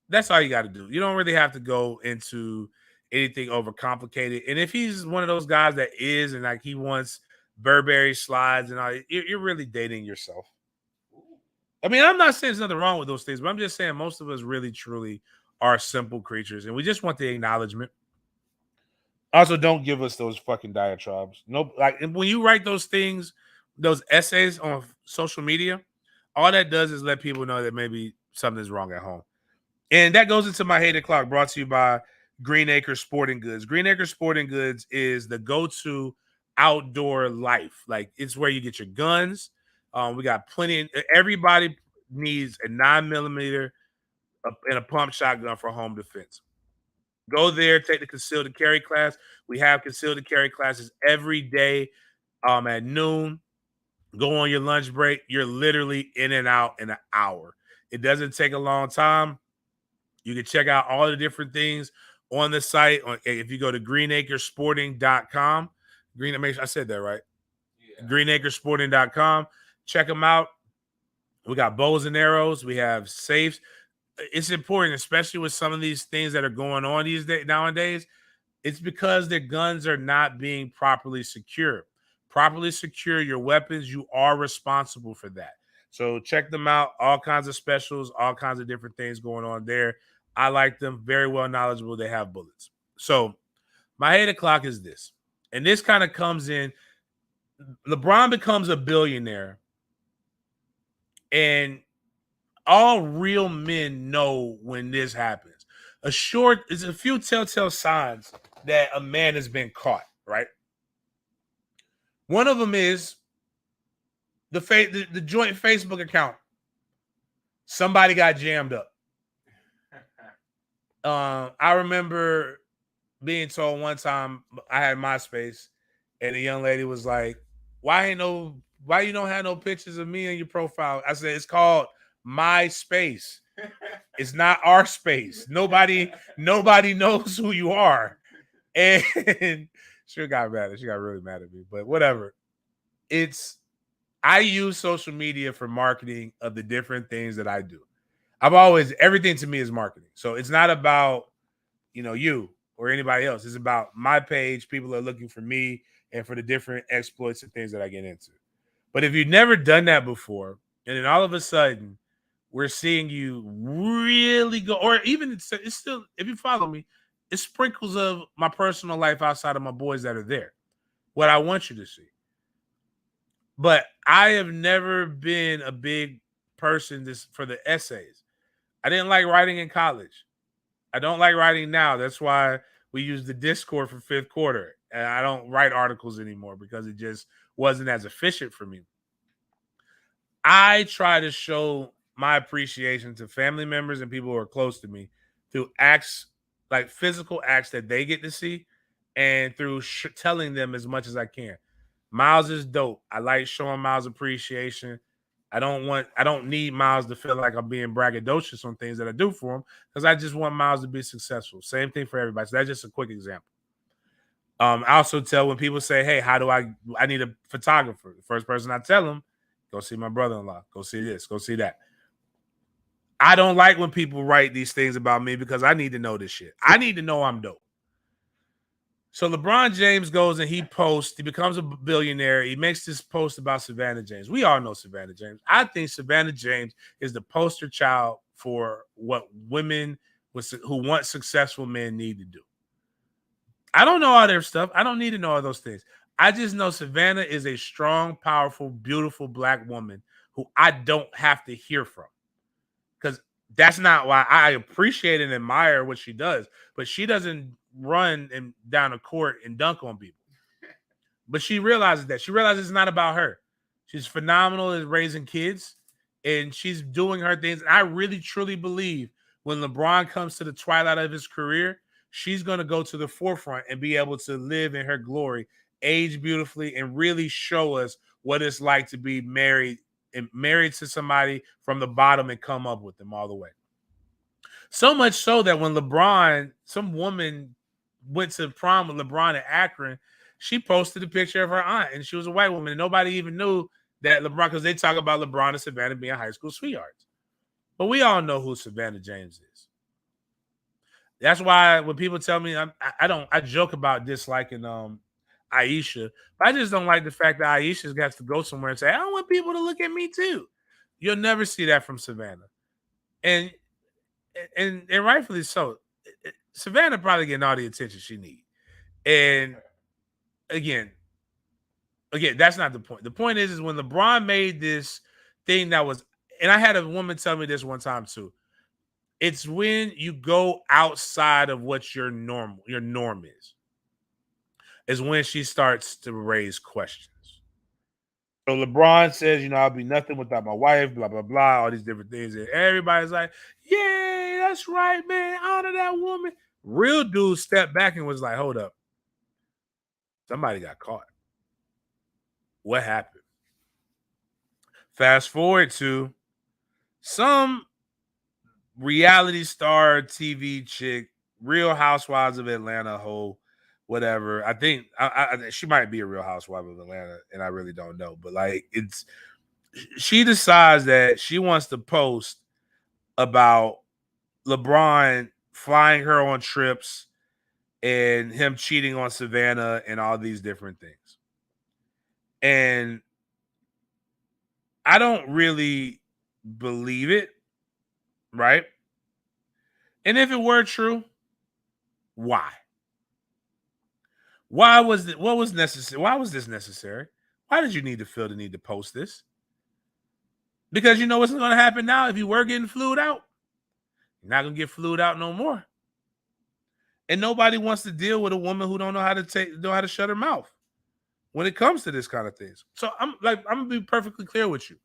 that's all you got to do. You don't really have to go into anything overcomplicated. And if he's one of those guys that is, and like he wants Burberry slides and all, you're really dating yourself. I mean, I'm not saying there's nothing wrong with those things, but I'm just saying most of us really, truly are simple creatures, and we just want the acknowledgement. Also, don't give us those fucking diatribes. No, like when you write those things, those essays on social media, all that does is let people know that maybe something's wrong at home. And that goes into my hate o'clock, brought to you by Green Acre Sporting Goods. Green Acre Sporting Goods is the go-to outdoor life. Like it's where you get your guns. We got plenty. Everybody needs a 9mm and a pump shotgun for home defense. Go there, take the concealed carry class. We have concealed carry classes every day at noon. Go on your lunch break. You're literally in and out in an hour. It doesn't take a long time. You can check out all the different things on the site. If you go to greenacresporting.com, I said that right. Yeah. Greenacresporting.com. Check them out. We got bows and arrows. We have safes. It's important, especially with some of these things that are going on these days nowadays. It's because their guns are not being properly secured. Properly secure your weapons. You are responsible for that. So check them out. All kinds of specials, all kinds of different things going on there. I like them. Very well knowledgeable. They have bullets. So my hate o'clock is this. And this kind of comes in. LeBron becomes a billionaire. And all real men know when this happens. There's a few telltale signs that a man has been caught, right? One of them is the joint Facebook account. Somebody got jammed up. I remember being told one time I had MySpace, and the young lady was like, why you don't have no pictures of me in your profile? I said, it's called MySpace. It's not our space. Nobody knows who you are. And she got mad. She got really mad at me, but whatever. I use social media for marketing of the different things that I do. Everything to me is marketing. So it's not about, you or anybody else. It's about my page. People are looking for me and for the different exploits and things that I get into. But if you've never done that before, and then all of a sudden we're seeing you really go, or even it's still, if you follow me, it's sprinkles of my personal life outside of my boys that are there. What I want you to see. But I have never been a big person for the essays. I didn't like writing in college. I don't like writing now. That's why we use the Discord for fifth quarter. And I don't write articles anymore because it just wasn't as efficient for me. I try to show my appreciation to family members and people who are close to me through acts, like physical acts that they get to see, and through telling them as much as I can. Miles is dope. I like showing Miles appreciation. I don't need Miles to feel like I'm being braggadocious on things that I do for him because I just want Miles to be successful. Same thing for everybody. So that's just a quick example. I also tell when people say, hey, how do I need a photographer? The first person I tell them, go see my brother-in-law. Go see this. Go see that. I don't like when people write these things about me because I need to know this shit. I need to know I'm dope. So LeBron James goes and he posts. He becomes a billionaire. He makes this post about Savannah James. We all know Savannah James. I think Savannah James is the poster child for what women who want successful men need to do. I don't know all their stuff. I don't need to know all those things. I just know Savannah is a strong, powerful, beautiful Black woman who I don't have to hear from. Because that's not why I appreciate and admire what she does. But she doesn't run and down the court and dunk on people. But she realizes that. She realizes it's not about her. She's phenomenal at raising kids. And she's doing her things. And I really, truly believe when LeBron comes to the twilight of his career, she's going to go to the forefront and be able to live in her glory, age beautifully, and really show us what it's like to be married to somebody from the bottom and come up with them all the way. So much so that when some woman went to prom with LeBron in Akron, she posted a picture of her aunt, and she was a white woman, and nobody even knew that LeBron, because they talk about LeBron and Savannah being high school sweethearts. But we all know who Savannah James is. That's why when people tell me I joke about disliking Aisha, but I just don't like the fact that Aisha's got to go somewhere and say, I want people to look at me too. You'll never see that from Savannah. And rightfully so. Savannah probably getting all the attention she needs. And again, that's not the point. The point is when LeBron made this thing that was, and I had a woman tell me this one time too. It's when you go outside of what your norm is when she starts to raise questions. So LeBron says, I'll be nothing without my wife, blah, blah, blah, all these different things. And everybody's like, yeah, that's right, man. Honor that woman. Real dude stepped back and was like, hold up. Somebody got caught. What happened? Fast forward to some reality star TV chick, Real Housewives of Atlanta hoe, whatever. I think she might be a Real Housewife of Atlanta, and I really don't know. But she decides that she wants to post about LeBron flying her on trips and him cheating on Savannah and all these different things. And I don't really believe it, right? And if it were true, why? Why was it? What was necessary? Why was this necessary? Why did you need to feel the need to post this? Because you know what's going to happen now if you were getting flued out? You're not going to get flued out no more. And nobody wants to deal with a woman who don't know how to shut her mouth when it comes to this kind of things. So I'm going to be perfectly clear with you.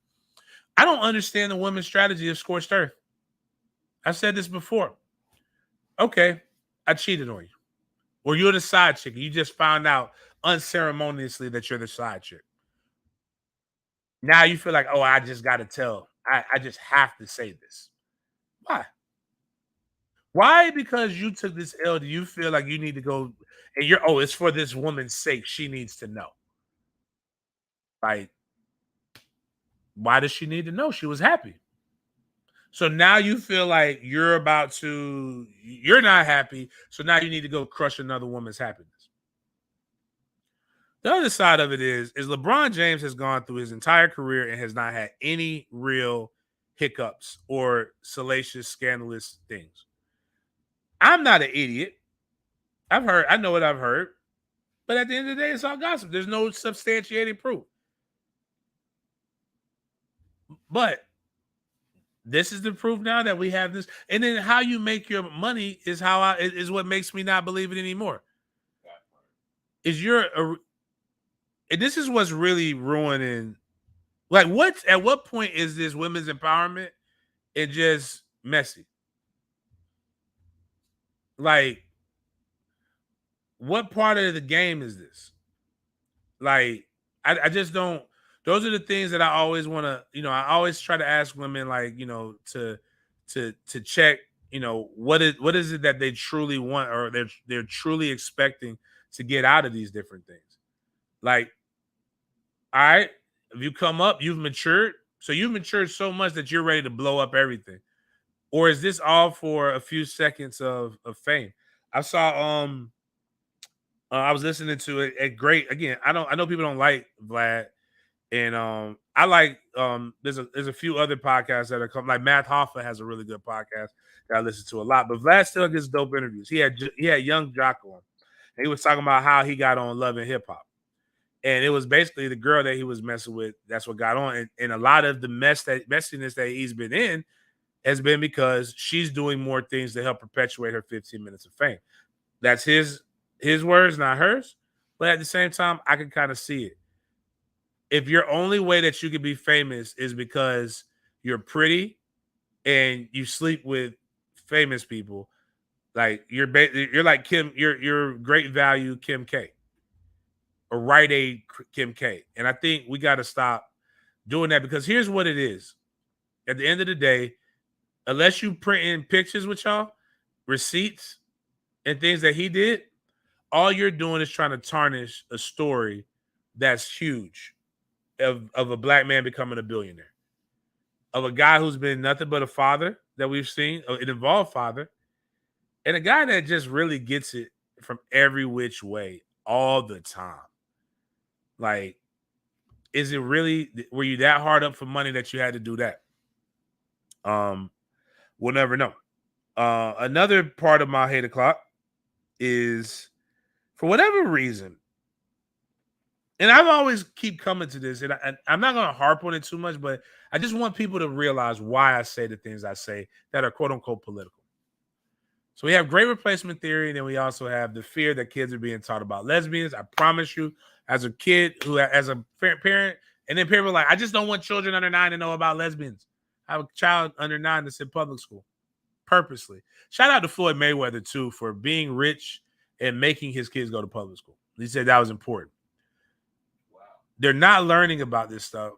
I don't understand the woman's strategy of scorched earth. I've said this before. Okay, I cheated on you. Or you're the side chick. You just found out unceremoniously that you're the side chick. Now you feel like, oh, I just got to tell. I just have to say this. Why? Why? Because you took this L, do you feel like you need to go and it's for this woman's sake. She needs to know. Like, why does she need to know? She was happy. So now you feel like you're not happy. So now you need to go crush another woman's happiness. The other side of it is LeBron James has gone through his entire career and has not had any real hiccups or salacious, scandalous things. I'm not an idiot. I know what I've heard. But at the end of the day, it's all gossip. There's no substantiated proof. But this is the proof now that we have this. And then how you make your money is what makes me not believe it anymore. And this is what's really ruining. Like, at what point is this women's empowerment and just messy? Like, what part of the game is this? Like, I just don't. Those are the things that I always want to, I always try to ask women, like, to check, what is it that they truly want or they're truly expecting to get out of these different things. Like, all right, if you come up, you've matured. So you've matured so much that you're ready to blow up everything. Or is this all for a few seconds of fame? I saw I was listening to a great, again, I know people don't like Vlad, and I like there's a few other podcasts that are coming, like Matt Hoffa has a really good podcast that I listen to a lot, but Vlad still gets dope interviews. He had Young Jocko on. And he was talking about how he got on Love and Hip Hop. And it was basically the girl that he was messing with. That's what got on. And a lot of the messiness that he's been in has been because she's doing more things to help perpetuate her 15 minutes of fame. That's his words, not hers. But at the same time, I can kind of see it. If your only way that you can be famous is because you're pretty and you sleep with famous people, like you're like Kim, you're great value Kim K. Or Rite Aid Kim K. And I think we got to stop doing that, because here's what it is. At the end of the day, unless you print in pictures with y'all, receipts, and things that he did, all you're doing is trying to tarnish a story that's huge. of a black man becoming a billionaire, of a guy who's been nothing but a father that we've seen, an involved father, and a guy that just really gets it from every which way all the time. Like, is it really, were you that hard up for money that you had to do that? We'll never know. Another part of my hate o'clock is, for whatever reason, and I've always keep coming to this, and I'm not going to harp on it too much, but I just want people to realize why I say the things I say that are quote unquote political. So we have great replacement theory, and then we also have the fear that kids are being taught about lesbians. I promise you, as a kid, as a parent, and then people are like, I just don't want children under 9 to know about lesbians. I have a child under 9 that's in public school, purposely. Shout out to Floyd Mayweather, too, for being rich and making his kids go to public school. He said that was important. Wow. They're not learning about this stuff.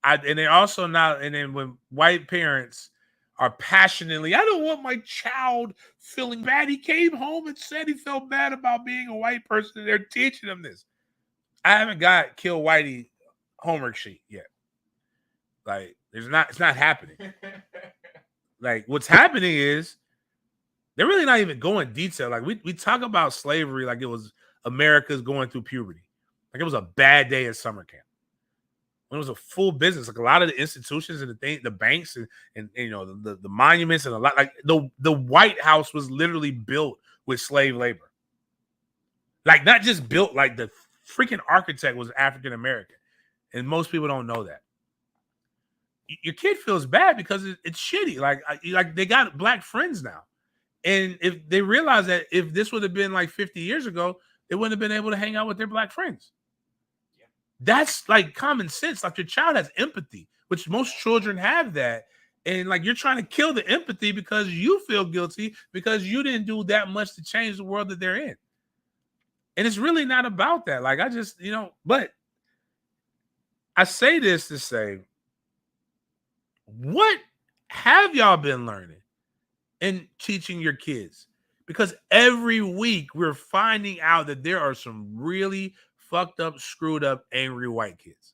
And they're also not, and then when white parents are passionately, I don't want my child feeling bad. He came home and said he felt bad about being a white person, and they're teaching him this. I haven't got Kill Whitey homework sheet yet. Like, it's not happening. Like, what's happening is they're really not even going detail. Like, we talk about slavery like it was America's going through puberty. Like it was a bad day at summer camp. When it was a full business. Like a lot of the institutions and the banks and you know the monuments and a lot, like the White House was literally built with slave labor. Like, not just built, like the freaking architect was African American. And most people don't know that. Your kid feels bad because it's shitty. Like they got black friends now. And if they realize that if this would have been like 50 years ago, they wouldn't have been able to hang out with their black friends. Yeah. That's like common sense. Like, your child has empathy, which most children have that. And like, you're trying to kill the empathy because you feel guilty because you didn't do that much to change the world that they're in. And it's really not about that. Like, I just, but I say this to say, what have y'all been learning and teaching your kids? Because every week we're finding out that there are some really fucked up, screwed up, angry white kids.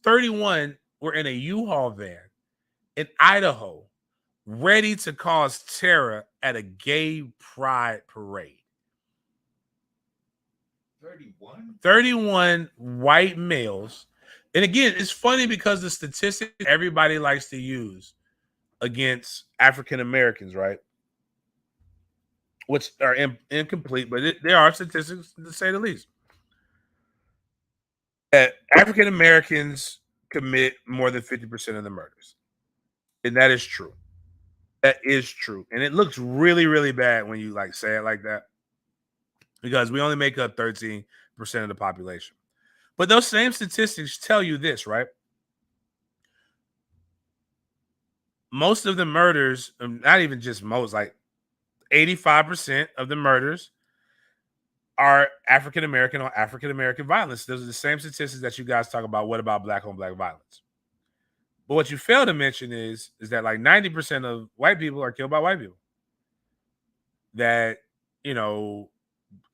31 were in a U-Haul van in Idaho, ready to cause terror at a gay pride parade. 31 white males. And again, it's funny because the statistic everybody likes to use against African Americans, right? Which are incomplete, but there are statistics to say the least. That African Americans commit more than 50% of the murders. And that is true. That is true. And it looks really, really bad when you like say it like that, because we only make up 13% of the population. But those same statistics tell you this, right? Most of the murders, not even just most, like 85% of the murders are African American or African American violence. Those are the same statistics that you guys talk about. What about black on black violence? But what you fail to mention is that like 90% of white people are killed by white people. That,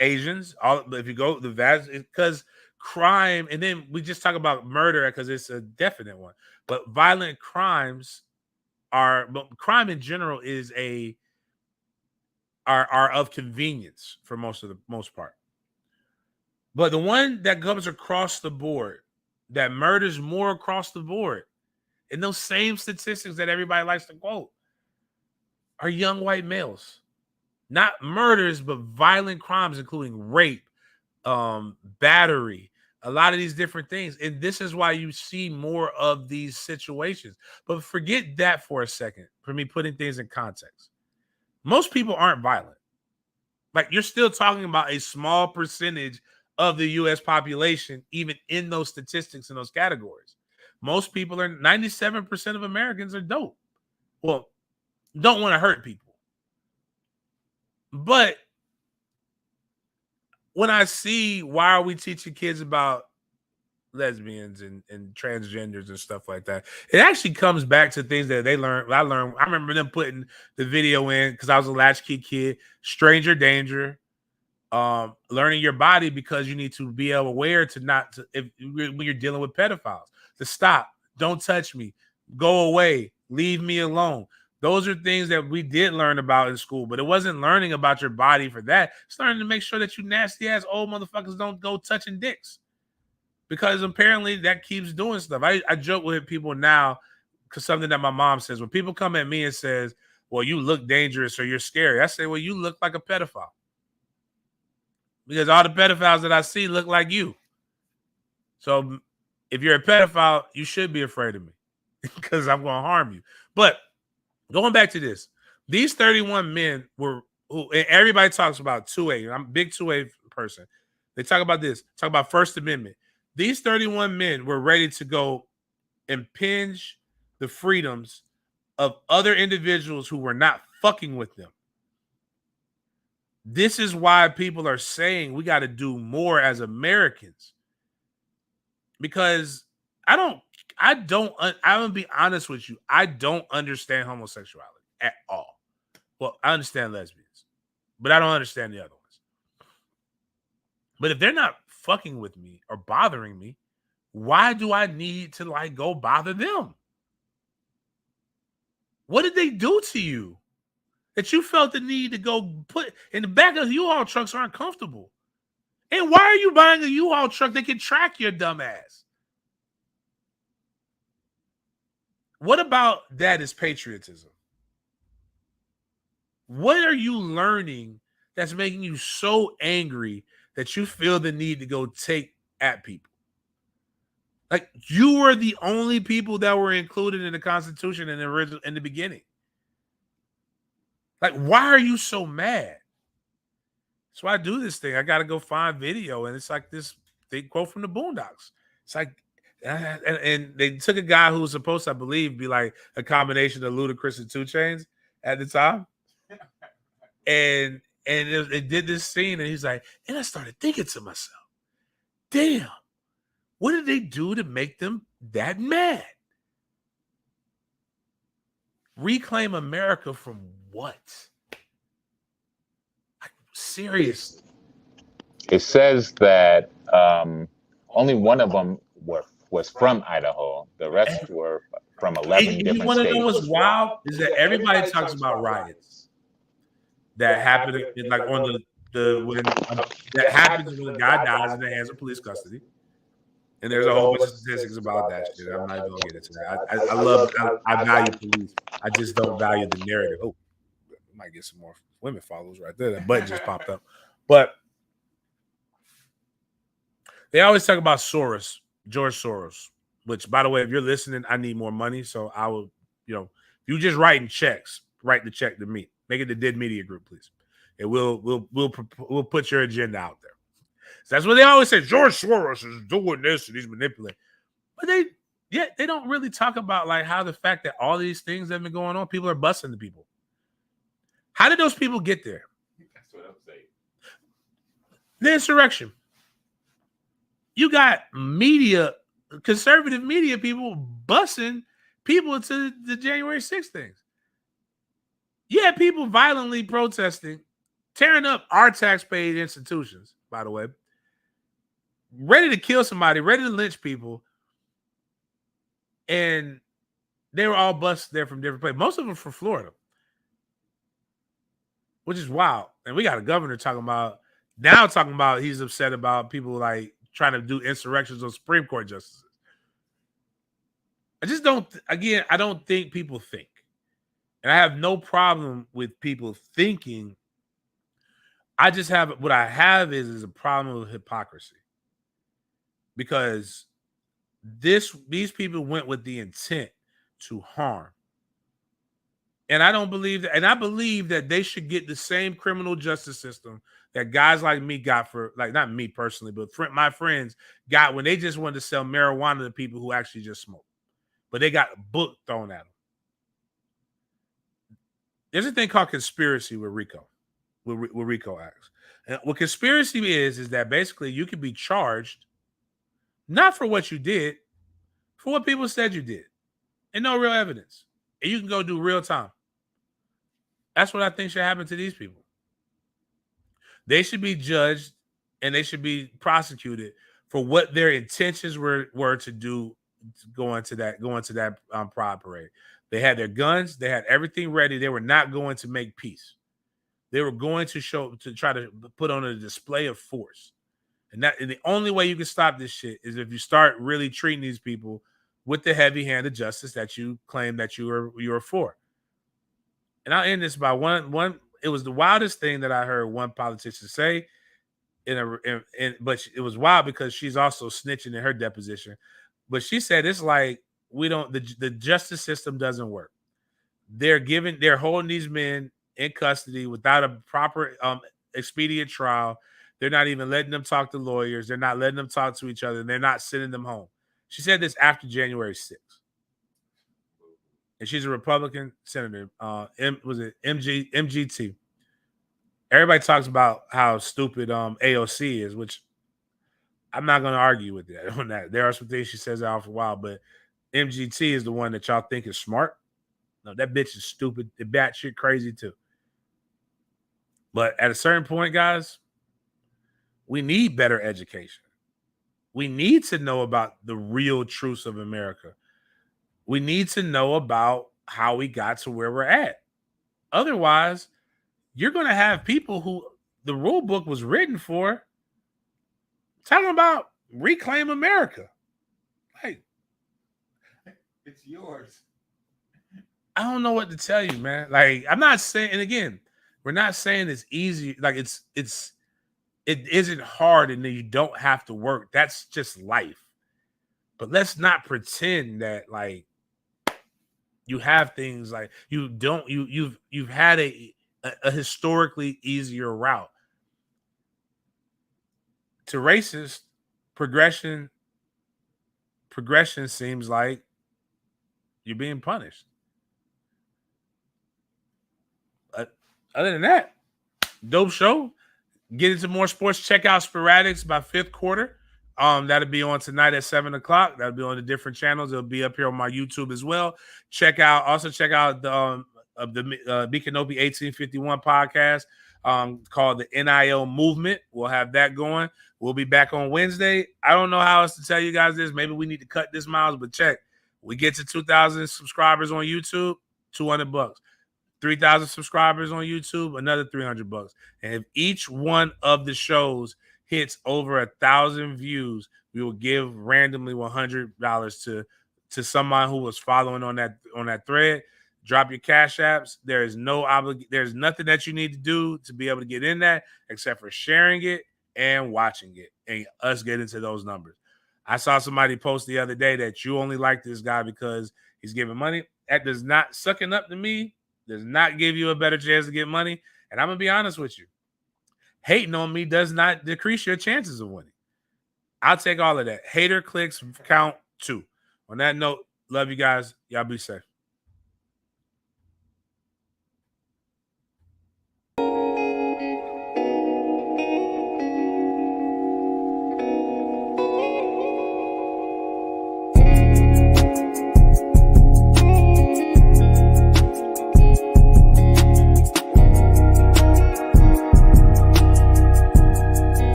Asians, if you go the vast, because crime, and then we just talk about murder because it's a definite one. But violent crimes but crime in general is are of convenience for most part. But the one that comes across the board, that murders more across the board, and those same statistics that everybody likes to quote, are young white males. Not murders, but violent crimes, including rape, battery, a lot of these different things. And this is why you see more of these situations. But forget that for a second, for me putting things in context. Most people aren't violent. Like, you're still talking about a small percentage of the U.S. population, even in those statistics in those categories. Most people 97% of Americans are dope. Well, don't want to hurt people. But when I see, why are we teaching kids about lesbians and transgenders and stuff like that, it actually comes back to things that they learned. I remember them putting the video in, because I was a latchkey kid, stranger danger, Learning your body, because you need to be aware to not to, when you're dealing with pedophiles, to stop, don't touch me, go away, leave me alone. Those are things that we did learn about in school, but it wasn't learning about your body for that. It's learning to make sure that you nasty ass old motherfuckers don't go touching dicks, because apparently that keeps doing stuff. I joke with people now because something that my mom says when people come at me and says, well, you look dangerous or you're scary. I say, well, you look like a pedophile. Because all the pedophiles that I see look like you. So if you're a pedophile, you should be afraid of me because I'm going to harm you. But going back to this, these 31 men were, who, and everybody talks about 2A. I'm a big 2A person. They talk about this, talk about First Amendment. These 31 men were ready to go impinge the freedoms of other individuals who were not fucking with them. This is why people are saying we got to do more as Americans. Because I'm gonna be honest with you. I don't understand homosexuality at all. Well, I understand lesbians, but I don't understand the other ones. But if they're not fucking with me or bothering me, why do I need to like go bother them? What did they do to you that you felt the need to go put in the back of U-Haul trucks aren't comfortable? And why are you buying a U-Haul truck that can track your dumb ass? What about that is patriotism? What are you learning that's making you so angry that you feel the need to go take at people? Like, you were the only people that were included in the Constitution in the original, in the beginning. Like, why are you so mad? So I do this thing. I got to go find video, and it's like this big quote from the Boondocks. It's like, and they took a guy who was supposed to, I believe, be like a combination of Ludacris and 2 Chainz at the time, and it did this scene, and he's like, and I started thinking to myself, damn, what did they do to make them that mad? Reclaim America from what? Like, seriously. It says that only one of them was from Idaho. The rest were from 11 different You want to know states. what's wild is that everybody talks about riots that happen, like on the when that happens when a guy dies in the hands of police custody. And there's a whole bunch of statistics about that shit. I'm not even gonna get into that. I value police. I just don't value the narrative. Oh, I might get some more women followers right there. That button just popped up. But they always talk about Soros, George Soros, which, by the way, if you're listening, I need more money. So I will, if you just writing checks, write the check to me. Make it the Dead Media Group, please. And we'll put your agenda out there. So that's what they always say. George Soros is doing this and he's manipulating. But they don't really talk about like how the fact that all these things that have been going on, people are busting the people. How did those people get there? That's what I'm saying. The insurrection. You got media, conservative media people busting people to the January 6th things. You had people violently protesting, tearing up our tax-paid institutions, by the way, ready to kill somebody, ready to lynch people. And they were all busted there from different places. Most of them from Florida, which is wild. And we got a governor talking about he's upset about people like trying to do insurrections on Supreme Court justices. I don't think people think. And I have no problem with people thinking. What I have is a problem with hypocrisy. Because these people went with the intent to harm. And I don't believe that. And I believe that they should get the same criminal justice system that guys like me got for, like, not me personally, but my friends got when they just wanted to sell marijuana to people who actually just smoke. But they got a book thrown at them. There's a thing called conspiracy with RICO, with RICO acts. And what conspiracy is that basically you can be charged not for what you did, for what people said you did, and no real evidence. And you can go do real time. That's what I think should happen to these people. They should be judged and they should be prosecuted for what their intentions were to do going to that pride parade. They had their guns, they had everything ready. They were not going to make peace. They were going to try to put on a display of force. And the only way you can stop this shit is if you start really treating these people with the heavy hand of justice that you claim that you were for. And I'll end this by one. It was the wildest thing that I heard one politician say. But it was wild because she's also snitching in her deposition. But she said it's like the justice system doesn't work. They're holding these men in custody without a proper expedient trial. They're not even letting them talk to lawyers. They're not letting them talk to each other. And they're not sending them home. She said this after January 6th. And she's a Republican senator. Was it MGT? Everybody talks about how stupid AOC is, which I'm not going to argue with that on that. There are some things she says out for a while, but MGT is the one that y'all think is smart. No, that bitch is stupid. The batshit crazy too. But at a certain point, guys, we need better education. We need to know about the real truths of America. We need to know about how we got to where we're at. Otherwise, you're going to have people who the rule book was written for talking about reclaim America. Like, it's yours. I don't know what to tell you, man. Like, I'm not saying, and again, we're not saying it's easy. Like, it isn't hard and then you don't have to work. That's just life. But let's not pretend that like you have things like you've had a historically easier route. To racist, progression seems like you're being punished. Other than that, dope show. Get into more sports. Check out Sporadics by fifth quarter. That'll be on tonight at 7:00. That'll be on the different channels. It'll be up here on my YouTube as well. Check out the Beacanopi 1851 podcast called the NIL Movement. We'll have that going. We'll be back on Wednesday. I don't know how else to tell you guys this. Maybe we need to cut this, Miles, but check. We get to 2,000 subscribers on YouTube, $200. 3,000 subscribers on YouTube, another $300. And if each one of the shows hits over 1,000 views, we will give randomly $100 to someone who was following on that thread. Drop your cash apps. There is there's nothing that you need to do to be able to get in that except for sharing it and watching it and us get into those numbers. I saw somebody post the other day that you only like this guy because he's giving money. That does not sucking up to me. Does not give you a better chance to get money. And I'm going to be honest with you. Hating on me does not decrease your chances of winning. I'll take all of that. Hater clicks count too. On that note, love you guys. Y'all be safe.